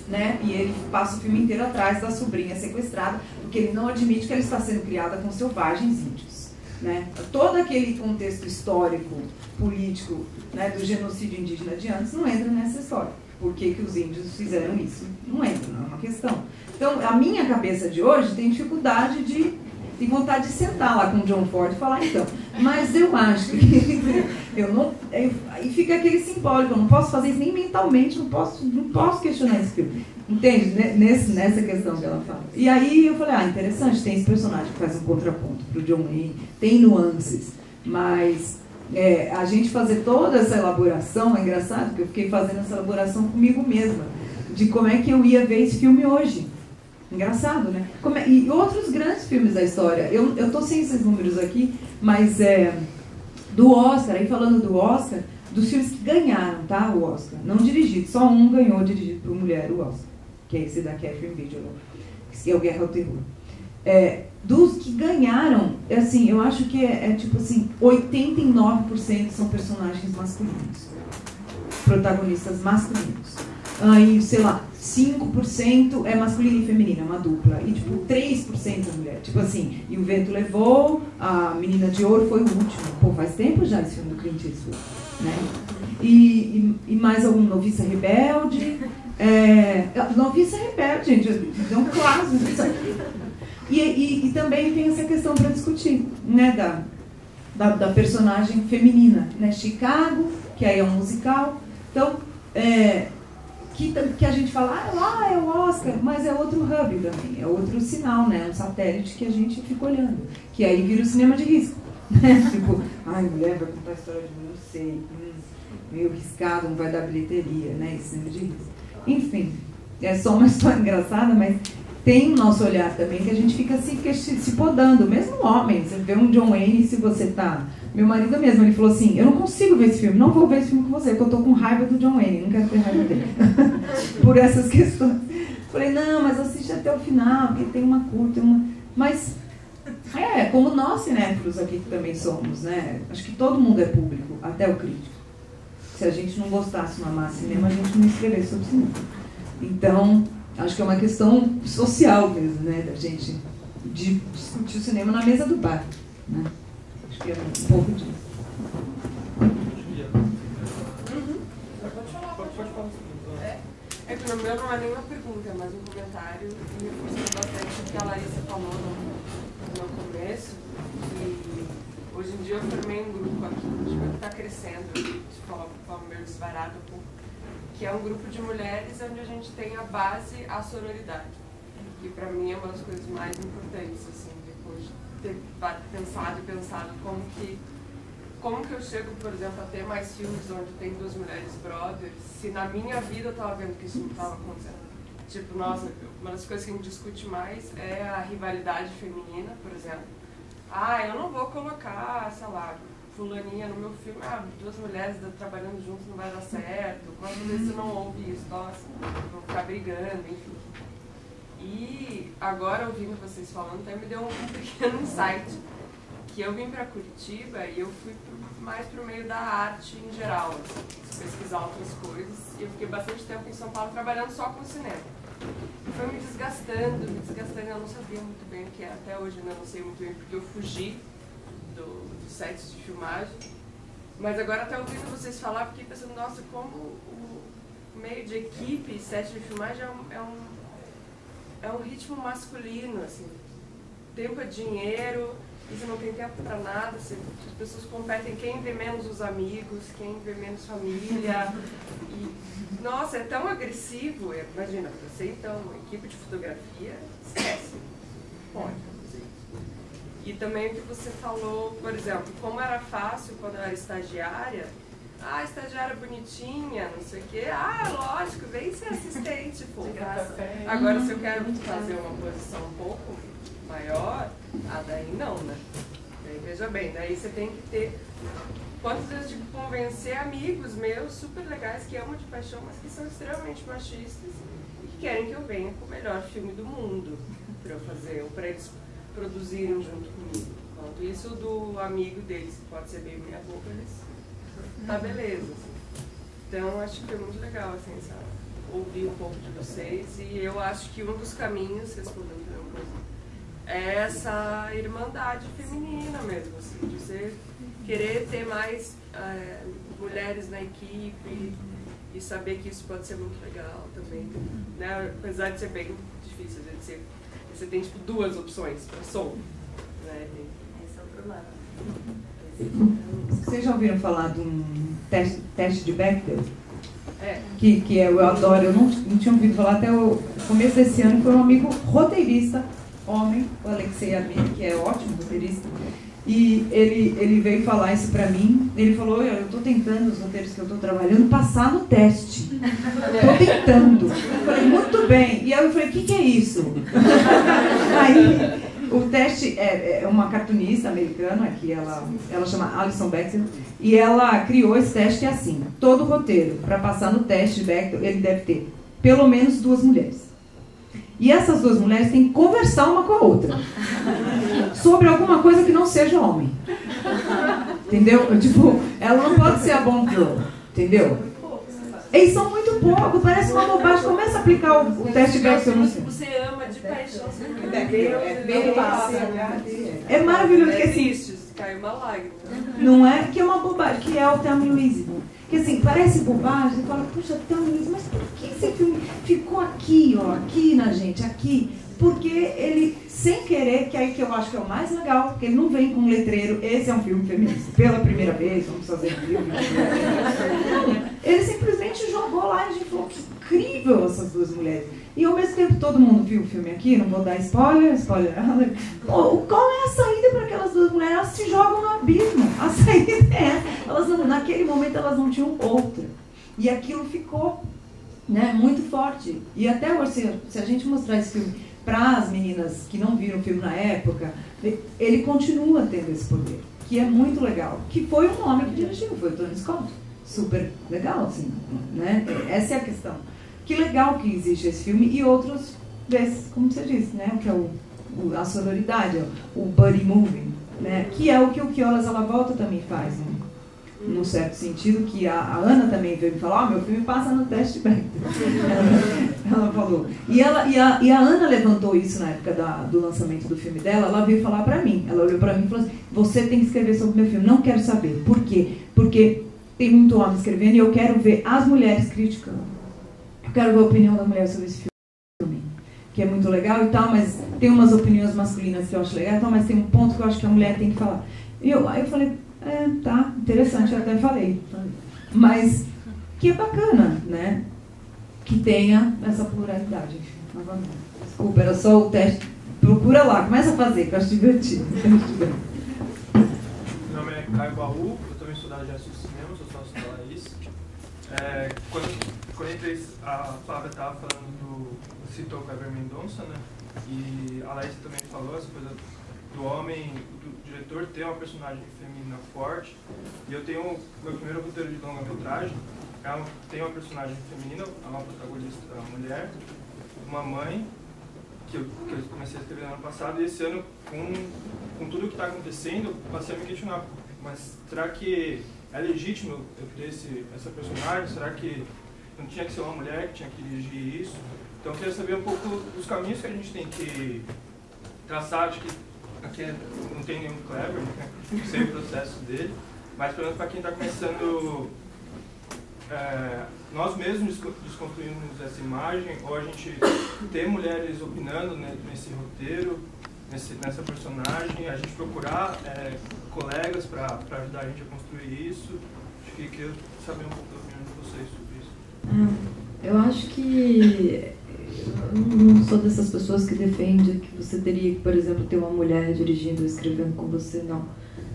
né? E ele passa o filme inteiro atrás da sobrinha sequestrada, porque ele não admite que ela está sendo criada com selvagens índios, né? Todo aquele contexto histórico, político, né, do genocídio indígena de antes não entra nessa história. Por que os índios fizeram isso? Não entra, não é uma questão. Então, a minha cabeça de hoje tem dificuldade tem vontade de sentar lá com o John Ford e falar, então, mas eu acho que aí fica aquele simbólico, eu não posso fazer isso nem mentalmente, não posso questionar esse filme. Entende? Nessa questão que ela fala. E aí eu falei, interessante, tem esse personagem que faz um contraponto pro John Wayne, tem nuances, mas a gente fazer toda essa elaboração, é engraçado, porque eu fiquei fazendo essa elaboração comigo mesma, de como é que eu ia ver esse filme hoje. Engraçado, né? E outros grandes filmes da história. Eu tô sem esses números aqui, mas do Oscar, aí falando do Oscar, dos filmes que ganharam, tá? O Oscar. Não dirigido, só um ganhou dirigido por mulher, o Oscar. Que é esse da Catherine Bigelow, que é o Guerra ao Terror. Dos que ganharam, assim, eu acho que tipo assim, 89% são personagens masculinos. Protagonistas masculinos. Aí, sei lá, 5% é masculino e feminino, é uma dupla. E, tipo, 3% é mulher. Tipo assim, E o Vento Levou, a Menina de Ouro foi o último. Pô, faz tempo já esse filme do Clint Eastwood, né? E mais algum Noviça Rebelde. Noviça Rebelde, gente, é um clássico isso aqui. E também tem essa questão para discutir, né, da personagem feminina, né? Chicago, que aí é um musical. Então, que a gente fala, é o Oscar, mas é outro hub também, é outro sinal, né? Um satélite que a gente fica olhando, que aí vira o cinema de risco. Tipo, mulher vai contar a história de não sei, meio riscado, não vai dar bilheteria, né? Esse cinema de risco. Enfim, é só uma história engraçada, mas tem o nosso olhar também, que a gente fica se podando, mesmo homem, você vê um John Wayne, se você tá... Meu marido mesmo, ele falou assim, eu não consigo ver esse filme, não vou ver esse filme com você, porque eu tô com raiva do John Wayne, não quero ter raiva dele. Por essas questões. Falei, não, mas assiste até o final, porque tem uma curta, Mas, como nós cinéfilos aqui que também somos, né? Acho que todo mundo é público, até o crítico. Se a gente não gostasse de amar cinema, a gente não escrevesse sobre cinema. Então, acho que é uma questão social mesmo, né? Da gente discutir o cinema na mesa do bar, né? Acho que é um pouco disso. Pode falar. É que o meu não é nenhuma pergunta, é mais um comentário, e reforçando bastante o que a Larissa falou no começo. E hoje em dia eu formei um grupo aqui, que está crescendo, de forma meio disparada, que é um grupo de mulheres onde a gente tem a base, a sororidade. E para mim é uma das coisas mais importantes, assim, depois de ter pensado como que eu chego, por exemplo, a ter mais filmes onde tem duas mulheres brothers, se na minha vida eu estava vendo que isso não estava acontecendo. Tipo, nossa, uma das coisas que a gente discute mais é a rivalidade feminina, por exemplo. Eu não vou colocar, sei lá, fulaninha no meu filme, duas mulheres trabalhando juntas não vai dar certo, quantas vezes você não ouve isso, nossa, vão ficar brigando, enfim. E agora, ouvindo vocês falando, até me deu um pequeno insight, que eu vim para Curitiba e eu fui mais pro meio da arte em geral, assim, pesquisar outras coisas, e eu fiquei bastante tempo em São Paulo trabalhando só com cinema. E foi me desgastando, eu não sabia muito bem o que era, até hoje eu não sei muito bem, porque eu fugi dos sets de filmagem. Mas agora, até ouvindo vocês falar, fiquei pensando, nossa, como o meio de equipe, set de filmagem é um ritmo masculino, assim. Tempo é dinheiro, e você não tem tempo para nada, as pessoas competem quem vê menos os amigos, quem vê menos família. E, nossa, é tão agressivo. Imagina, você então, uma equipe de fotografia, esquece. Pode fazer isso. E também o que você falou, por exemplo, como era fácil quando eu era estagiária, estagiária bonitinha, não sei o quê, lógico, vem ser assistente, pô. Agora, se eu quero fazer uma posição um pouco maior, daí não, né? Daí, veja bem, daí você tem que ter quantas vezes de convencer amigos meus super legais que amam de paixão, mas que são extremamente machistas e que querem que eu venha com o melhor filme do mundo para eu fazer, ou para eles produzirem junto comigo. Enquanto isso do amigo deles, que pode ser bem minha boca, eles tá beleza. Assim. Então acho que foi muito legal, assim, sabe? Ouvir um pouco de vocês, e eu acho que um dos caminhos, respondendo a uma coisa, é essa irmandade feminina mesmo, assim, de você querer ter mais mulheres na equipe e saber que isso pode ser muito legal também, né? Apesar de ser bem difícil, às vezes você tem tipo 2 opções para som, né? Esse é o problema. Vocês já ouviram falar de um teste de Bechdel? Que eu adoro, eu não tinha ouvido falar até o começo desse ano. Foi um amigo roteirista, homem, o Alexei Amir, que é ótimo roteirista, e ele veio falar isso pra mim. Ele falou, eu tô tentando, os roteiros que eu tô trabalhando, passar no teste. Tô tentando. Eu falei, muito bem. E aí eu falei, o que é isso? Aí o teste é uma cartunista americana, que ela chama Alison Bechdel, e ela criou esse teste assim: todo roteiro, para passar no teste de Bechdel, ele deve ter pelo menos 2 mulheres. E essas 2 mulheres têm que conversar uma com a outra sobre alguma coisa que não seja homem. Entendeu? Tipo, ela não pode ser a Bond Girl, entendeu? Eles são muito pouco, parece uma bobagem. Começa a aplicar o teste de Bechdel. Você ama de paixão, você é maravilhoso, que assim, cai uma lágrima. Não é que é uma bobagem, que é o Thelma e Louise. Que assim, parece bobagem, você fala, puxa, Thelma e Louise, mas por que esse filme ficou aqui, ó, aqui na gente, aqui? Porque ele, sem querer, que aí que eu acho que é o mais legal, porque ele não vem com um letreiro, esse é um filme feminista, pela primeira vez, vamos fazer um filme. Ele simplesmente jogou lá e a gente falou, que incrível essas 2 mulheres. E ao mesmo tempo todo mundo viu o filme aqui, não vou dar spoiler. Qual é a saída para aquelas 2 mulheres? Elas se jogam no abismo. A saída é essa. Naquele momento elas não tinham outra. E aquilo ficou, né, muito forte. E até hoje, se a gente mostrar esse filme para as meninas que não viram o filme na época, ele continua tendo esse poder, que é muito legal. Que foi um homem que dirigiu, foi o Tony Scott. Super legal, assim, né? Essa é a questão. Que legal que existe esse filme e outros desses, como você disse, né? Que é a sororidade, o buddy movie, né? Que é o que o Que Horas Ela Volta também faz, né? Num certo sentido, que a Ana também veio me falar, meu filme passa no teste de Bechdel. Ela falou. E a Ana levantou isso na época do lançamento do filme dela. Ela veio falar pra mim, ela olhou pra mim e falou assim, você tem que escrever sobre o meu filme. Não quero saber. Por quê? Porque tem muito homem escrevendo e eu quero ver as mulheres criticando. Eu quero ver a opinião da mulher sobre esse filme, que é muito legal e tal, mas tem umas opiniões masculinas que eu acho legal, então, mas tem um ponto que eu acho que a mulher tem que falar. Aí eu falei, tá, interessante, eu até falei. Mas que é bacana, né? Que tenha essa pluralidade. Novamente. Desculpa, era só o teste. Procura lá, começa a fazer, que eu acho divertido. Meu nome é Caio Baú, eu também sou da Agência de Cinema, sou sócio da Laís. Quando eu entrei, a Flávia estava falando citou o Kleber Mendonça, né? E a Laís também falou essa coisa do homem, do diretor ter uma personagem feminina forte. E eu tenho meu primeiro roteiro de longa-metragem, tem uma personagem feminina, uma protagonista, uma mulher, uma mãe, que eu comecei a escrever no ano passado, e esse ano, com tudo que está acontecendo, eu passei a me questionar, mas será que é legítimo eu ter essa personagem? Será que não tinha que ser uma mulher que tinha que dirigir isso. Então eu queria saber um pouco dos caminhos que a gente tem que traçar. Acho que aqui não tem nenhum Kleber, né? Não sei o processo dele, mas pelo menos para quem está começando, nós mesmos desconstruímos essa imagem, ou a gente ter mulheres opinando, né, nesse roteiro, nessa personagem, a gente procurar colegas para ajudar a gente a construir isso. Acho que queria saber um pouco da opinião de vocês sobre isso. Eu acho que eu não sou dessas pessoas que defende que você teria que, por exemplo, ter uma mulher dirigindo ou escrevendo com você, não.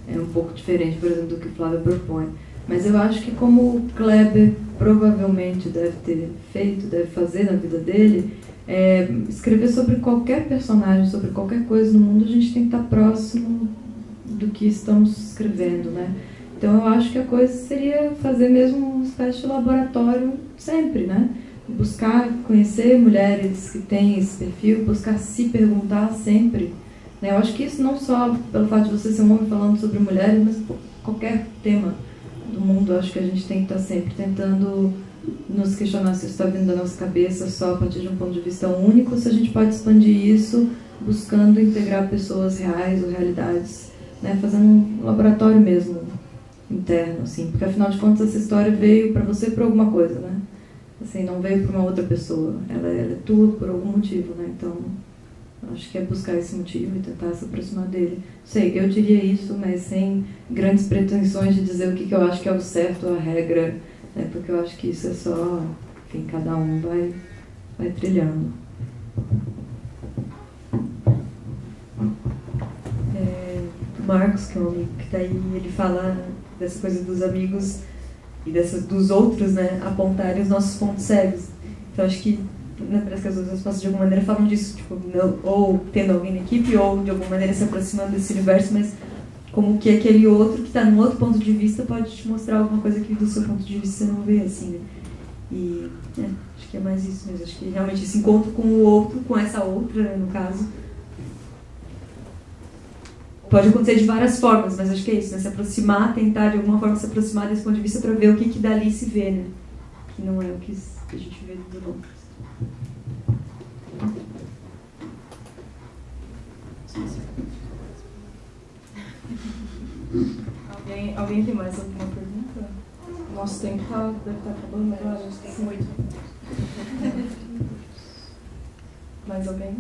É um pouco diferente, por exemplo, do que Flávia propõe. Mas eu acho que como o Kleber provavelmente deve ter feito, deve fazer na vida dele, escrever sobre qualquer personagem, sobre qualquer coisa no mundo, a gente tem que estar próximo do que estamos escrevendo, né? Então eu acho que a coisa seria fazer mesmo uma espécie de laboratório sempre, né? Buscar conhecer mulheres que têm esse perfil, buscar se perguntar sempre, né? Eu acho que isso não só pelo fato de você ser um homem falando sobre mulheres, mas qualquer tema do mundo, eu acho que a gente tem que estar sempre tentando nos questionar se isso está vindo da nossa cabeça só a partir de um ponto de vista único, se a gente pode expandir isso buscando integrar pessoas reais ou realidades, né? Fazendo um laboratório mesmo interno, assim, porque afinal de contas essa história veio para você por alguma coisa, né? Assim, não veio para uma outra pessoa, ela é tua por algum motivo, né? Então, acho que é buscar esse motivo e tentar se aproximar dele. Sei, eu diria isso, mas sem grandes pretensões de dizer o que eu acho que é o certo, a regra, né? Porque eu acho que isso é só, enfim, cada um vai trilhando. Marcos, que é um amigo que está aí, ele fala dessa coisa dos amigos e dos outros, né, apontarem os nossos pontos cegos. Então acho que, né, parece que as outras respostas de alguma maneira falam disso, tipo, não, ou tendo alguém na equipe, ou de alguma maneira se aproximando desse universo, mas como que aquele outro que está num outro ponto de vista pode te mostrar alguma coisa que do seu ponto de vista você não vê, assim, né? E acho que é mais isso mesmo, acho que realmente esse encontro com o outro, com essa outra, né, no caso, pode acontecer de várias formas, mas acho que é isso, né? Se aproximar, tentar de alguma forma se aproximar desse ponto de vista para ver o que dali se vê, né? Que não é o que a gente vê do outro. Alguém tem mais alguma pergunta? Nosso tempo deve estar acabando agora, a gente tem 8. Mais alguém?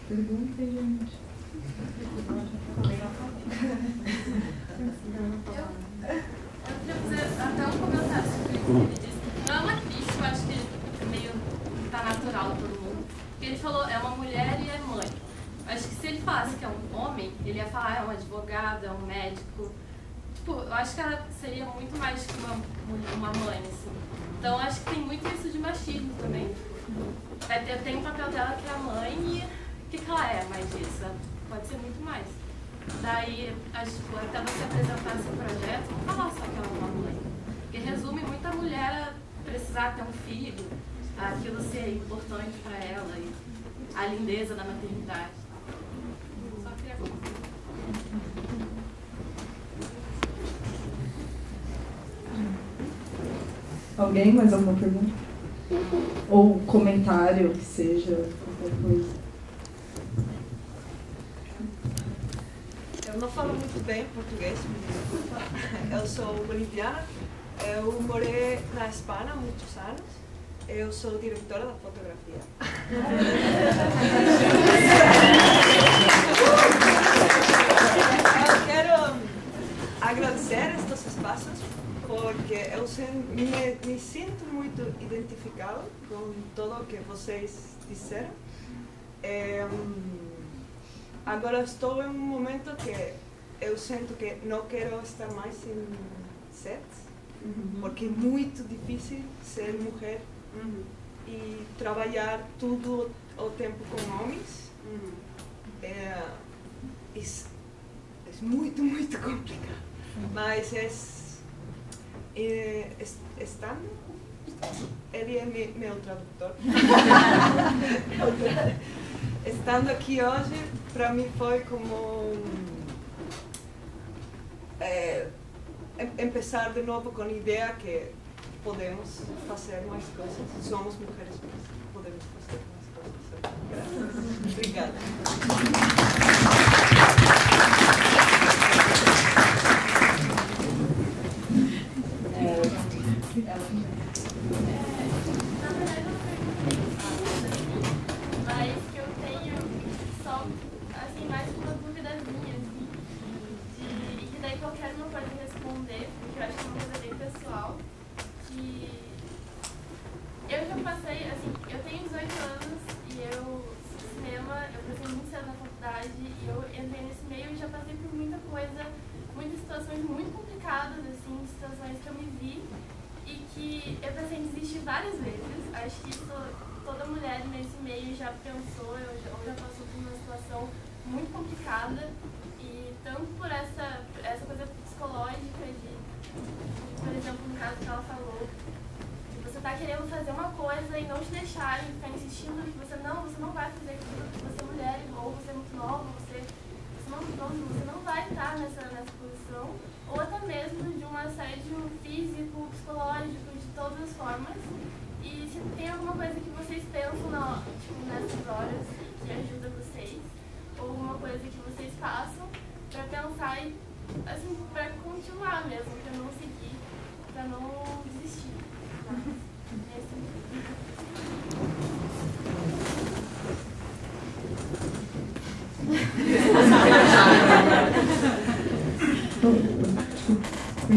Pergunta, gente. Eu queria fazer até um comentário sobre o que ele disse. Não é uma crítica, eu acho que meio tá natural para todo mundo. Porque ele falou, é uma mulher e é mãe. Acho que se ele falasse que é um homem, ele ia falar, é um advogado, é um médico. Tipo, eu acho que ela seria muito mais que uma mãe, assim. Então acho que tem muito isso de machismo também. Tem o papel dela que é a mãe e o que ela é mais disso? Pode ser muito mais. Daí, acho que até você apresentar seu projeto, não falar só que ela é uma mãe. Porque resume muito a mulher precisar ter um filho, aquilo ser importante para ela, e a lindeza da maternidade. Só queria comentar. Alguém? Mais alguma pergunta? Ou comentário, que seja, qualquer coisa. Eu não falo muito bem português, me desculpa. Eu sou boliviana. Eu morei na Espanha há muitos anos. Eu sou diretora da fotografia. Eu quero agradecer estes espaços porque eu me sinto muito identificada com tudo o que vocês disseram. Agora estou em um momento que eu sinto que não quero estar mais em sets, porque é muito difícil ser mulher e trabalhar todo o tempo com homens. É muito, muito complicado. Mas estando, ele é meu tradutor. Estando aqui hoje, para mim foi como começar de novo com a ideia que podemos fazer mais coisas. Somos mulheres, mas podemos fazer mais coisas. Obrigada. Mas que eu tenho só, assim, mais uma duvidazinha, assim, e que daí qualquer uma pode responder, porque eu acho que é uma coisa bem pessoal, que eu já passei, assim, eu tenho 18 anos e cinema, eu passei muito cedo na faculdade e eu entrei nesse meio e já passei por muita coisa, muitas situações muito complicadas, assim, situações que eu me vi e que eu pensei em desistir várias vezes. Acho que isso toda mulher nesse meio já pensou, ou já passou por uma situação muito complicada, e tanto por essa coisa psicológica de, por exemplo, no caso que ela falou, de você tá querendo fazer uma coisa e não te deixarem, ficar insistindo que você não vai fazer aquilo, porque você é mulher, ou você é muito nova, você não vai estar nessa posição, ou até mesmo de um assédio físico, psicológico, de todas as formas. E se tem alguma coisa que vocês pensam nessas horas que ajuda vocês, ou alguma coisa que vocês façam para pensar e, assim, para continuar mesmo, para não seguir, para não desistir.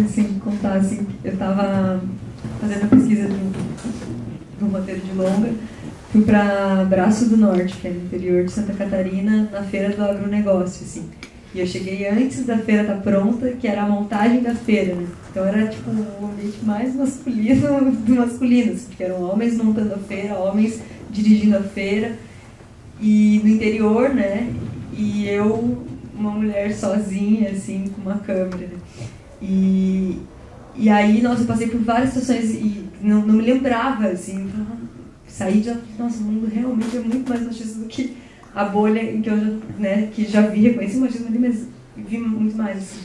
Assim, contar assim, eu estava fazendo a pesquisa do roteiro de longa, fui para Braço do Norte, que é no interior de Santa Catarina, na feira do agronegócio, assim. E eu cheguei antes da feira estar pronta, que era a montagem da feira, né? Então era tipo o ambiente mais masculino do masculino, assim, porque eram homens montando a feira, homens dirigindo a feira, e no interior, né? E eu, uma mulher sozinha, assim, com uma câmera, né? E aí, nossa, eu passei por várias situações e não me lembrava, assim, saí de, nossa, o mundo realmente é muito mais machista do que a bolha em que eu já, né, que já vi, reconheci o machismo ali, mas vi muito mais, assim.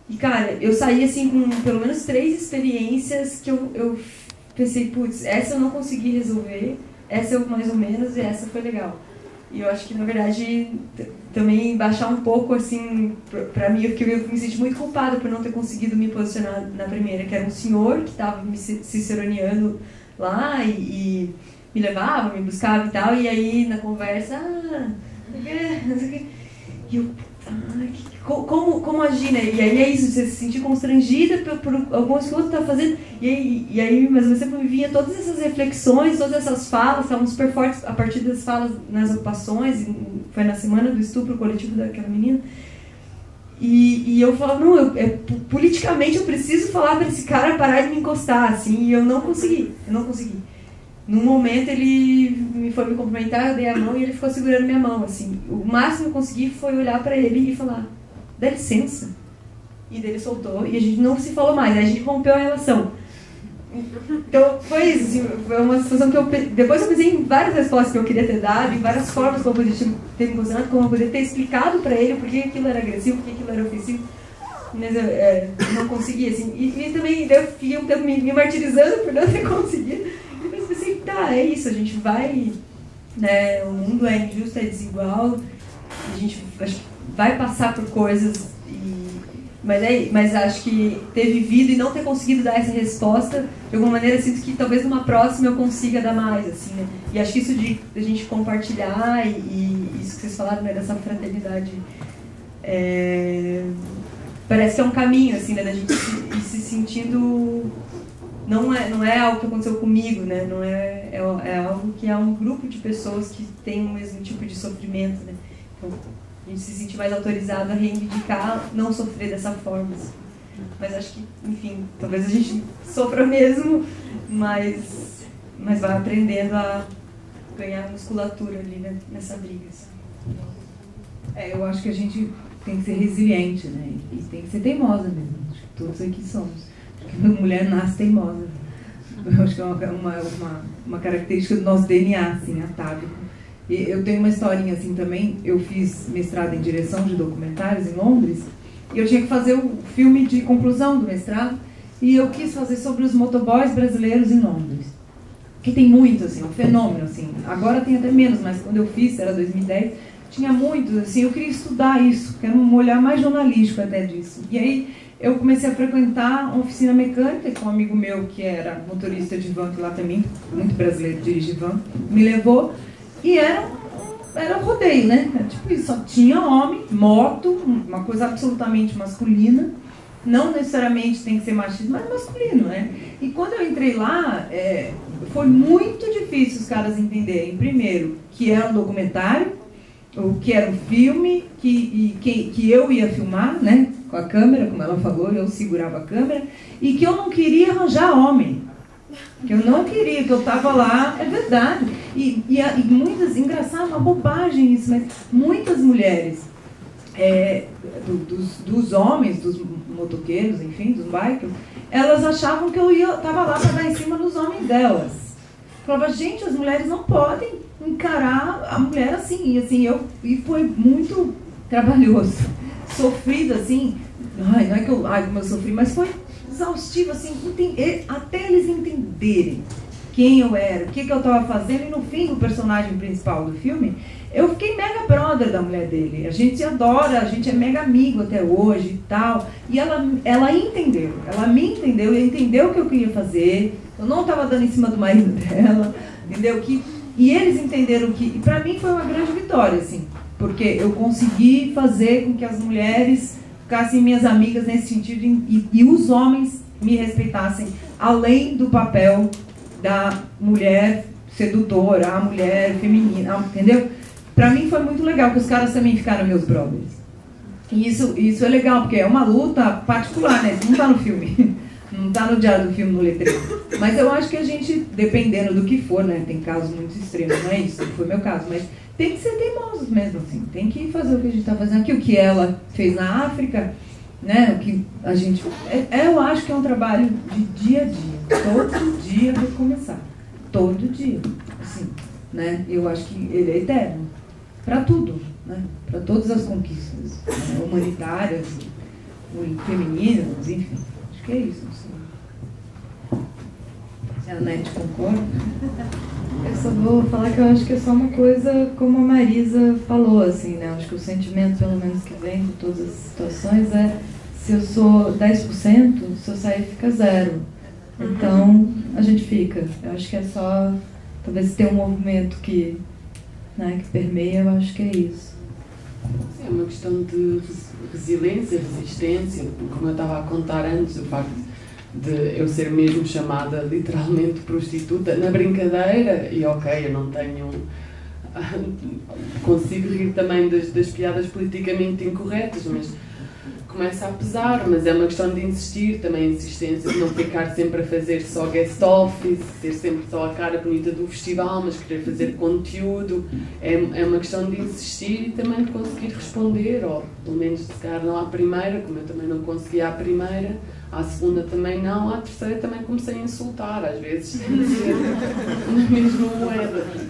E, cara, eu saí, assim, com pelo menos 3 experiências que eu pensei, putz, essa eu não consegui resolver, essa eu mais ou menos, e essa foi legal. E eu acho que, na verdade, também baixar um pouco, assim, pra mim, porque eu me senti muito culpada por não ter conseguido me posicionar na primeira, que era um senhor que estava me ciceroneando lá e me levava, me buscava e tal, e aí, na conversa, não sei o que, e eu, como agir, né? E aí é isso, você se sentir constrangida por algumas coisas que o outro tá fazendo. E aí, mas você me vinha todas essas reflexões, todas essas falas, estavam super fortes a partir das falas nas ocupações, foi na semana do estupro coletivo daquela menina. E eu falava, não, politicamente eu preciso falar para esse cara parar de me encostar, assim, e eu não consegui. Num momento ele foi me cumprimentar, eu dei a mão e ele ficou segurando minha mão, assim. O máximo que eu consegui foi olhar para ele e falar, dá licença. E daí ele soltou e a gente não se falou mais, aí a gente rompeu a relação. Então foi isso, assim, foi uma situação que depois eu pensei em várias respostas que eu queria ter dado, em várias formas como eu podia ter me posicionado, como eu poderia ter explicado para ele por que aquilo era agressivo, por que aquilo era ofensivo. Mas eu não consegui, assim. E também eu fiquei um tempo me martirizando por não ter conseguido. Assim, tá, é isso, a gente vai, né, o mundo é injusto, é desigual, a gente vai passar por coisas, mas acho que ter vivido e não ter conseguido dar essa resposta, de alguma maneira sinto que talvez numa próxima eu consiga dar mais, assim, né, e acho que isso de a gente compartilhar e isso que vocês falaram, né, dessa fraternidade, parece que é um caminho, assim, né, da gente ir se sentindo... Não é algo que aconteceu comigo, né? Não é algo que é um grupo de pessoas que tem o mesmo tipo de sofrimento, né? Então, a gente se sente mais autorizado a reivindicar, não sofrer dessa forma. Assim. Mas acho que, enfim, talvez a gente sofra mesmo, mas vai aprendendo a ganhar musculatura ali, né? Nessa briga. Assim. Eu acho que a gente tem que ser resiliente, né? E tem que ser teimosa mesmo. Acho que todos aqui somos. Porque a mulher nasce teimosa. Eu acho que é uma característica do nosso DNA, assim, atávico. E eu tenho uma historinha assim também. Eu fiz mestrado em direção de documentários em Londres e eu tinha que fazer o filme de conclusão do mestrado. e eu quis fazer sobre os motoboys brasileiros em Londres. Que tem muito, assim, um fenômeno, assim. Agora tem até menos, mas quando eu fiz, era 2010, tinha muitos, assim, eu queria estudar isso, quero um olhar mais jornalístico até disso. E aí eu comecei a frequentar uma oficina mecânica com um amigo meu que era motorista de van, que lá também, muito brasileiro, dirige van, me levou, e era rodeio, né? Era tipo isso, só tinha homem, moto, uma coisa absolutamente masculina, não necessariamente tem que ser machista, mas masculino, né? E quando eu entrei lá, foi muito difícil os caras entenderem, primeiro, que era um documentário, o que era um filme, que eu ia filmar, né? Com a câmera, como ela falou, eu segurava a câmera, e que eu não queria arranjar homem. Que eu não queria, que eu estava lá, é verdade. E muitas, engraçado, uma bobagem isso, mas muitas mulheres dos homens, dos motoqueiros, enfim, dos bikers, elas achavam que eu estava lá para dar em cima dos homens delas. Falava, gente, as mulheres não podem encarar a mulher assim. E foi muito trabalhoso, sofrido, assim. Não é que como eu sofri, mas foi exaustivo, assim, até eles entenderem quem eu era, o que eu estava fazendo, e no fim, o personagem principal do filme, eu fiquei mega brother da mulher dele. A gente se adora, a gente é mega amigo até hoje e tal. E ela entendeu, ela me entendeu e entendeu o que eu queria fazer. Eu não estava dando em cima do marido dela, entendeu? E eles entenderam que, e para mim foi uma grande vitória, assim, porque eu consegui fazer com que as mulheres ficassem minhas amigas nesse sentido e os homens me respeitassem, além do papel da mulher sedutora, a mulher feminina, entendeu? Pra mim foi muito legal que os caras também ficaram meus brothers. E isso é legal, porque é uma luta particular, né? Isso não tá no filme, não tá no diário do filme, no letreiro. Mas eu acho que a gente, dependendo do que for, né? Tem casos muito extremos, não é isso? Não foi meu caso, mas tem que ser teimosos mesmo, assim. Tem que fazer o que a gente tá fazendo aqui, o que ela fez na África, né? O que a gente... eu acho que é um trabalho de dia a dia. Todo dia recomeçar. Todo dia. Assim, né? Eu acho que ele é eterno. Para tudo, né? Para todas as conquistas, né? Humanitárias, femininas, enfim. Acho que é isso. Assim. Se a Anete concorda. Eu só vou falar que eu acho que é só uma coisa, como a Marisa falou, assim, né? Eu acho que o sentimento, pelo menos, que vem de todas as situações é: se eu sou 10%, se eu sair, fica 0%. Então, a gente fica. Eu acho que é só, talvez, ter um movimento que permeia, eu acho que é isso. Sim, é uma questão de resiliência, resistência, como eu estava a contar antes, o facto de eu ser mesmo chamada literalmente prostituta na brincadeira, e ok, eu não tenho... consigo rir também das piadas politicamente incorretas, mas começa a pesar, mas é uma questão de insistir, também a insistência de não ficar sempre a fazer só guest office, ser sempre só a cara bonita do festival, mas querer fazer conteúdo, é uma questão de insistir e também de conseguir responder, ou pelo menos se calhar não à primeira, como eu também não conseguia à primeira, à segunda também não, à terceira também comecei a insultar, às vezes tem de ser na mesma moeda, porque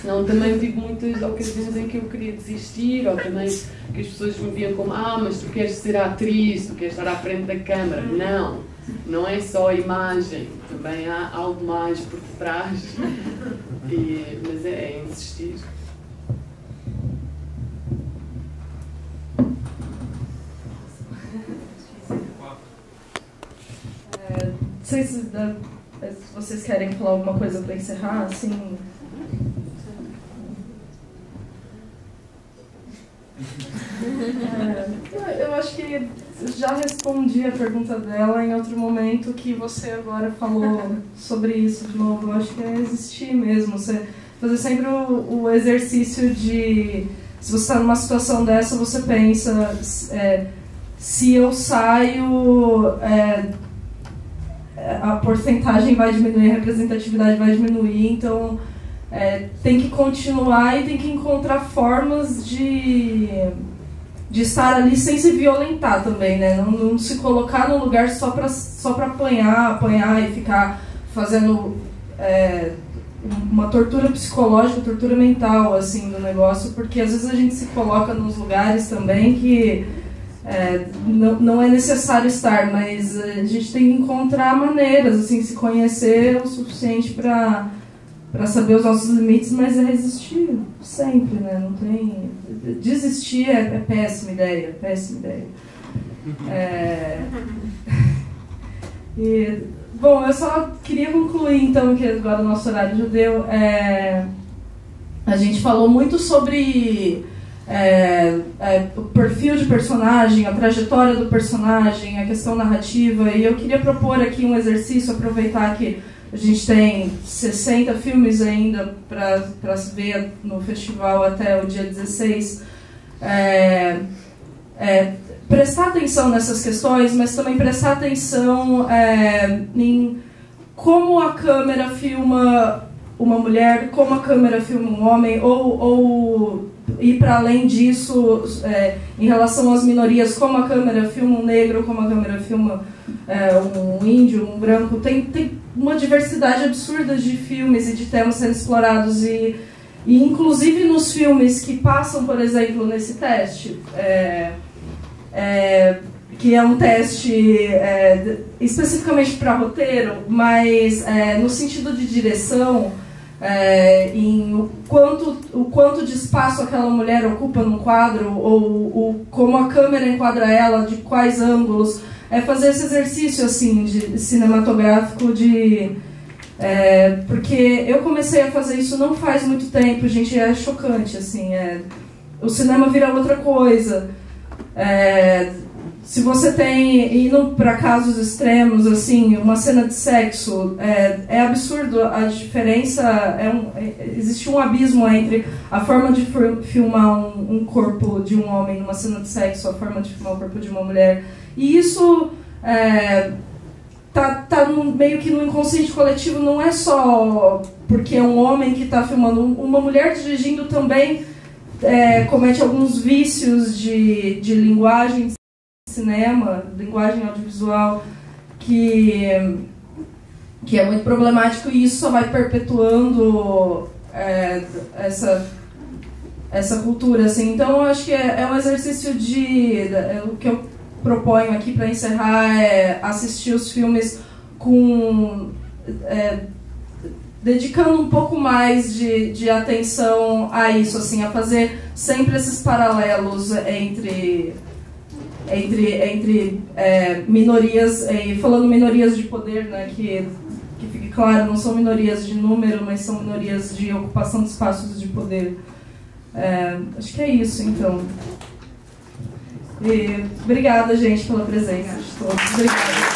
senão também tive muitas ocasiões em que eu queria desistir, ou também que as pessoas me viam como, mas tu queres ser atriz, tu queres estar à frente da câmara. Não, não é só a imagem, também há algo mais por detrás, mas é insistir. Não sei se vocês querem falar alguma coisa para encerrar, assim. Eu acho que já respondi a pergunta dela em outro momento, que você agora falou sobre isso de novo. Eu acho que é existir mesmo, você fazer sempre o exercício de, se você está numa situação dessa, você pensa, se eu saio, a porcentagem vai diminuir, a representatividade vai diminuir, então tem que continuar e tem que encontrar formas de estar ali sem se violentar também, né? Não se colocar no lugar só para apanhar e ficar fazendo uma tortura psicológica, tortura mental, assim, do negócio, porque às vezes a gente se coloca nos lugares também que não é necessário estar, mas a gente tem que encontrar maneiras, assim, se conhecer o suficiente para saber os nossos limites, mas é resistir sempre, né? Não tem... Desistir é péssima ideia, péssima ideia. Bom, eu só queria concluir, então, que agora o nosso horário já deu. A gente falou muito sobre o perfil de personagem, a trajetória do personagem, a questão narrativa, e eu queria propor aqui um exercício, aproveitar que a gente tem 60 filmes ainda para se ver no festival até o dia 16. Prestar atenção nessas questões, mas também prestar atenção em como a câmera filma uma mulher, como a câmera filma um homem, ou ir para além disso em relação às minorias, como a câmera filma um negro, como a câmera filma um índio, um branco. Tem uma diversidade absurda de filmes e de temas sendo explorados, e inclusive nos filmes que passam, por exemplo, nesse teste, que é um teste especificamente para roteiro, mas no sentido de direção, em o quanto de espaço aquela mulher ocupa num quadro, ou como a câmera enquadra ela, de quais ângulos, fazer esse exercício assim, de cinematográfico, porque eu comecei a fazer isso não faz muito tempo, gente, é chocante, assim, o cinema vira outra coisa. Se você tem, indo para casos extremos, assim, uma cena de sexo, é absurdo a diferença, existe um abismo entre a forma de filmar um corpo de um homem numa cena de sexo, a forma de filmar o corpo de uma mulher, e isso tá meio que no inconsciente coletivo, não é só porque é um homem que está filmando, uma mulher dirigindo também comete alguns vícios de linguagem, cinema, linguagem audiovisual, que é muito problemático, e isso só vai perpetuando essa cultura, assim. Então, eu acho que é um exercício o que eu proponho aqui para encerrar é assistir os filmes dedicando um pouco mais de atenção a isso, assim, a fazer sempre esses paralelos entre minorias, falando minorias de poder, né, que fique claro, não são minorias de número, mas são minorias de ocupação de espaços de poder. Acho que é isso, então. E obrigada, gente, pela presença de todos. Obrigada.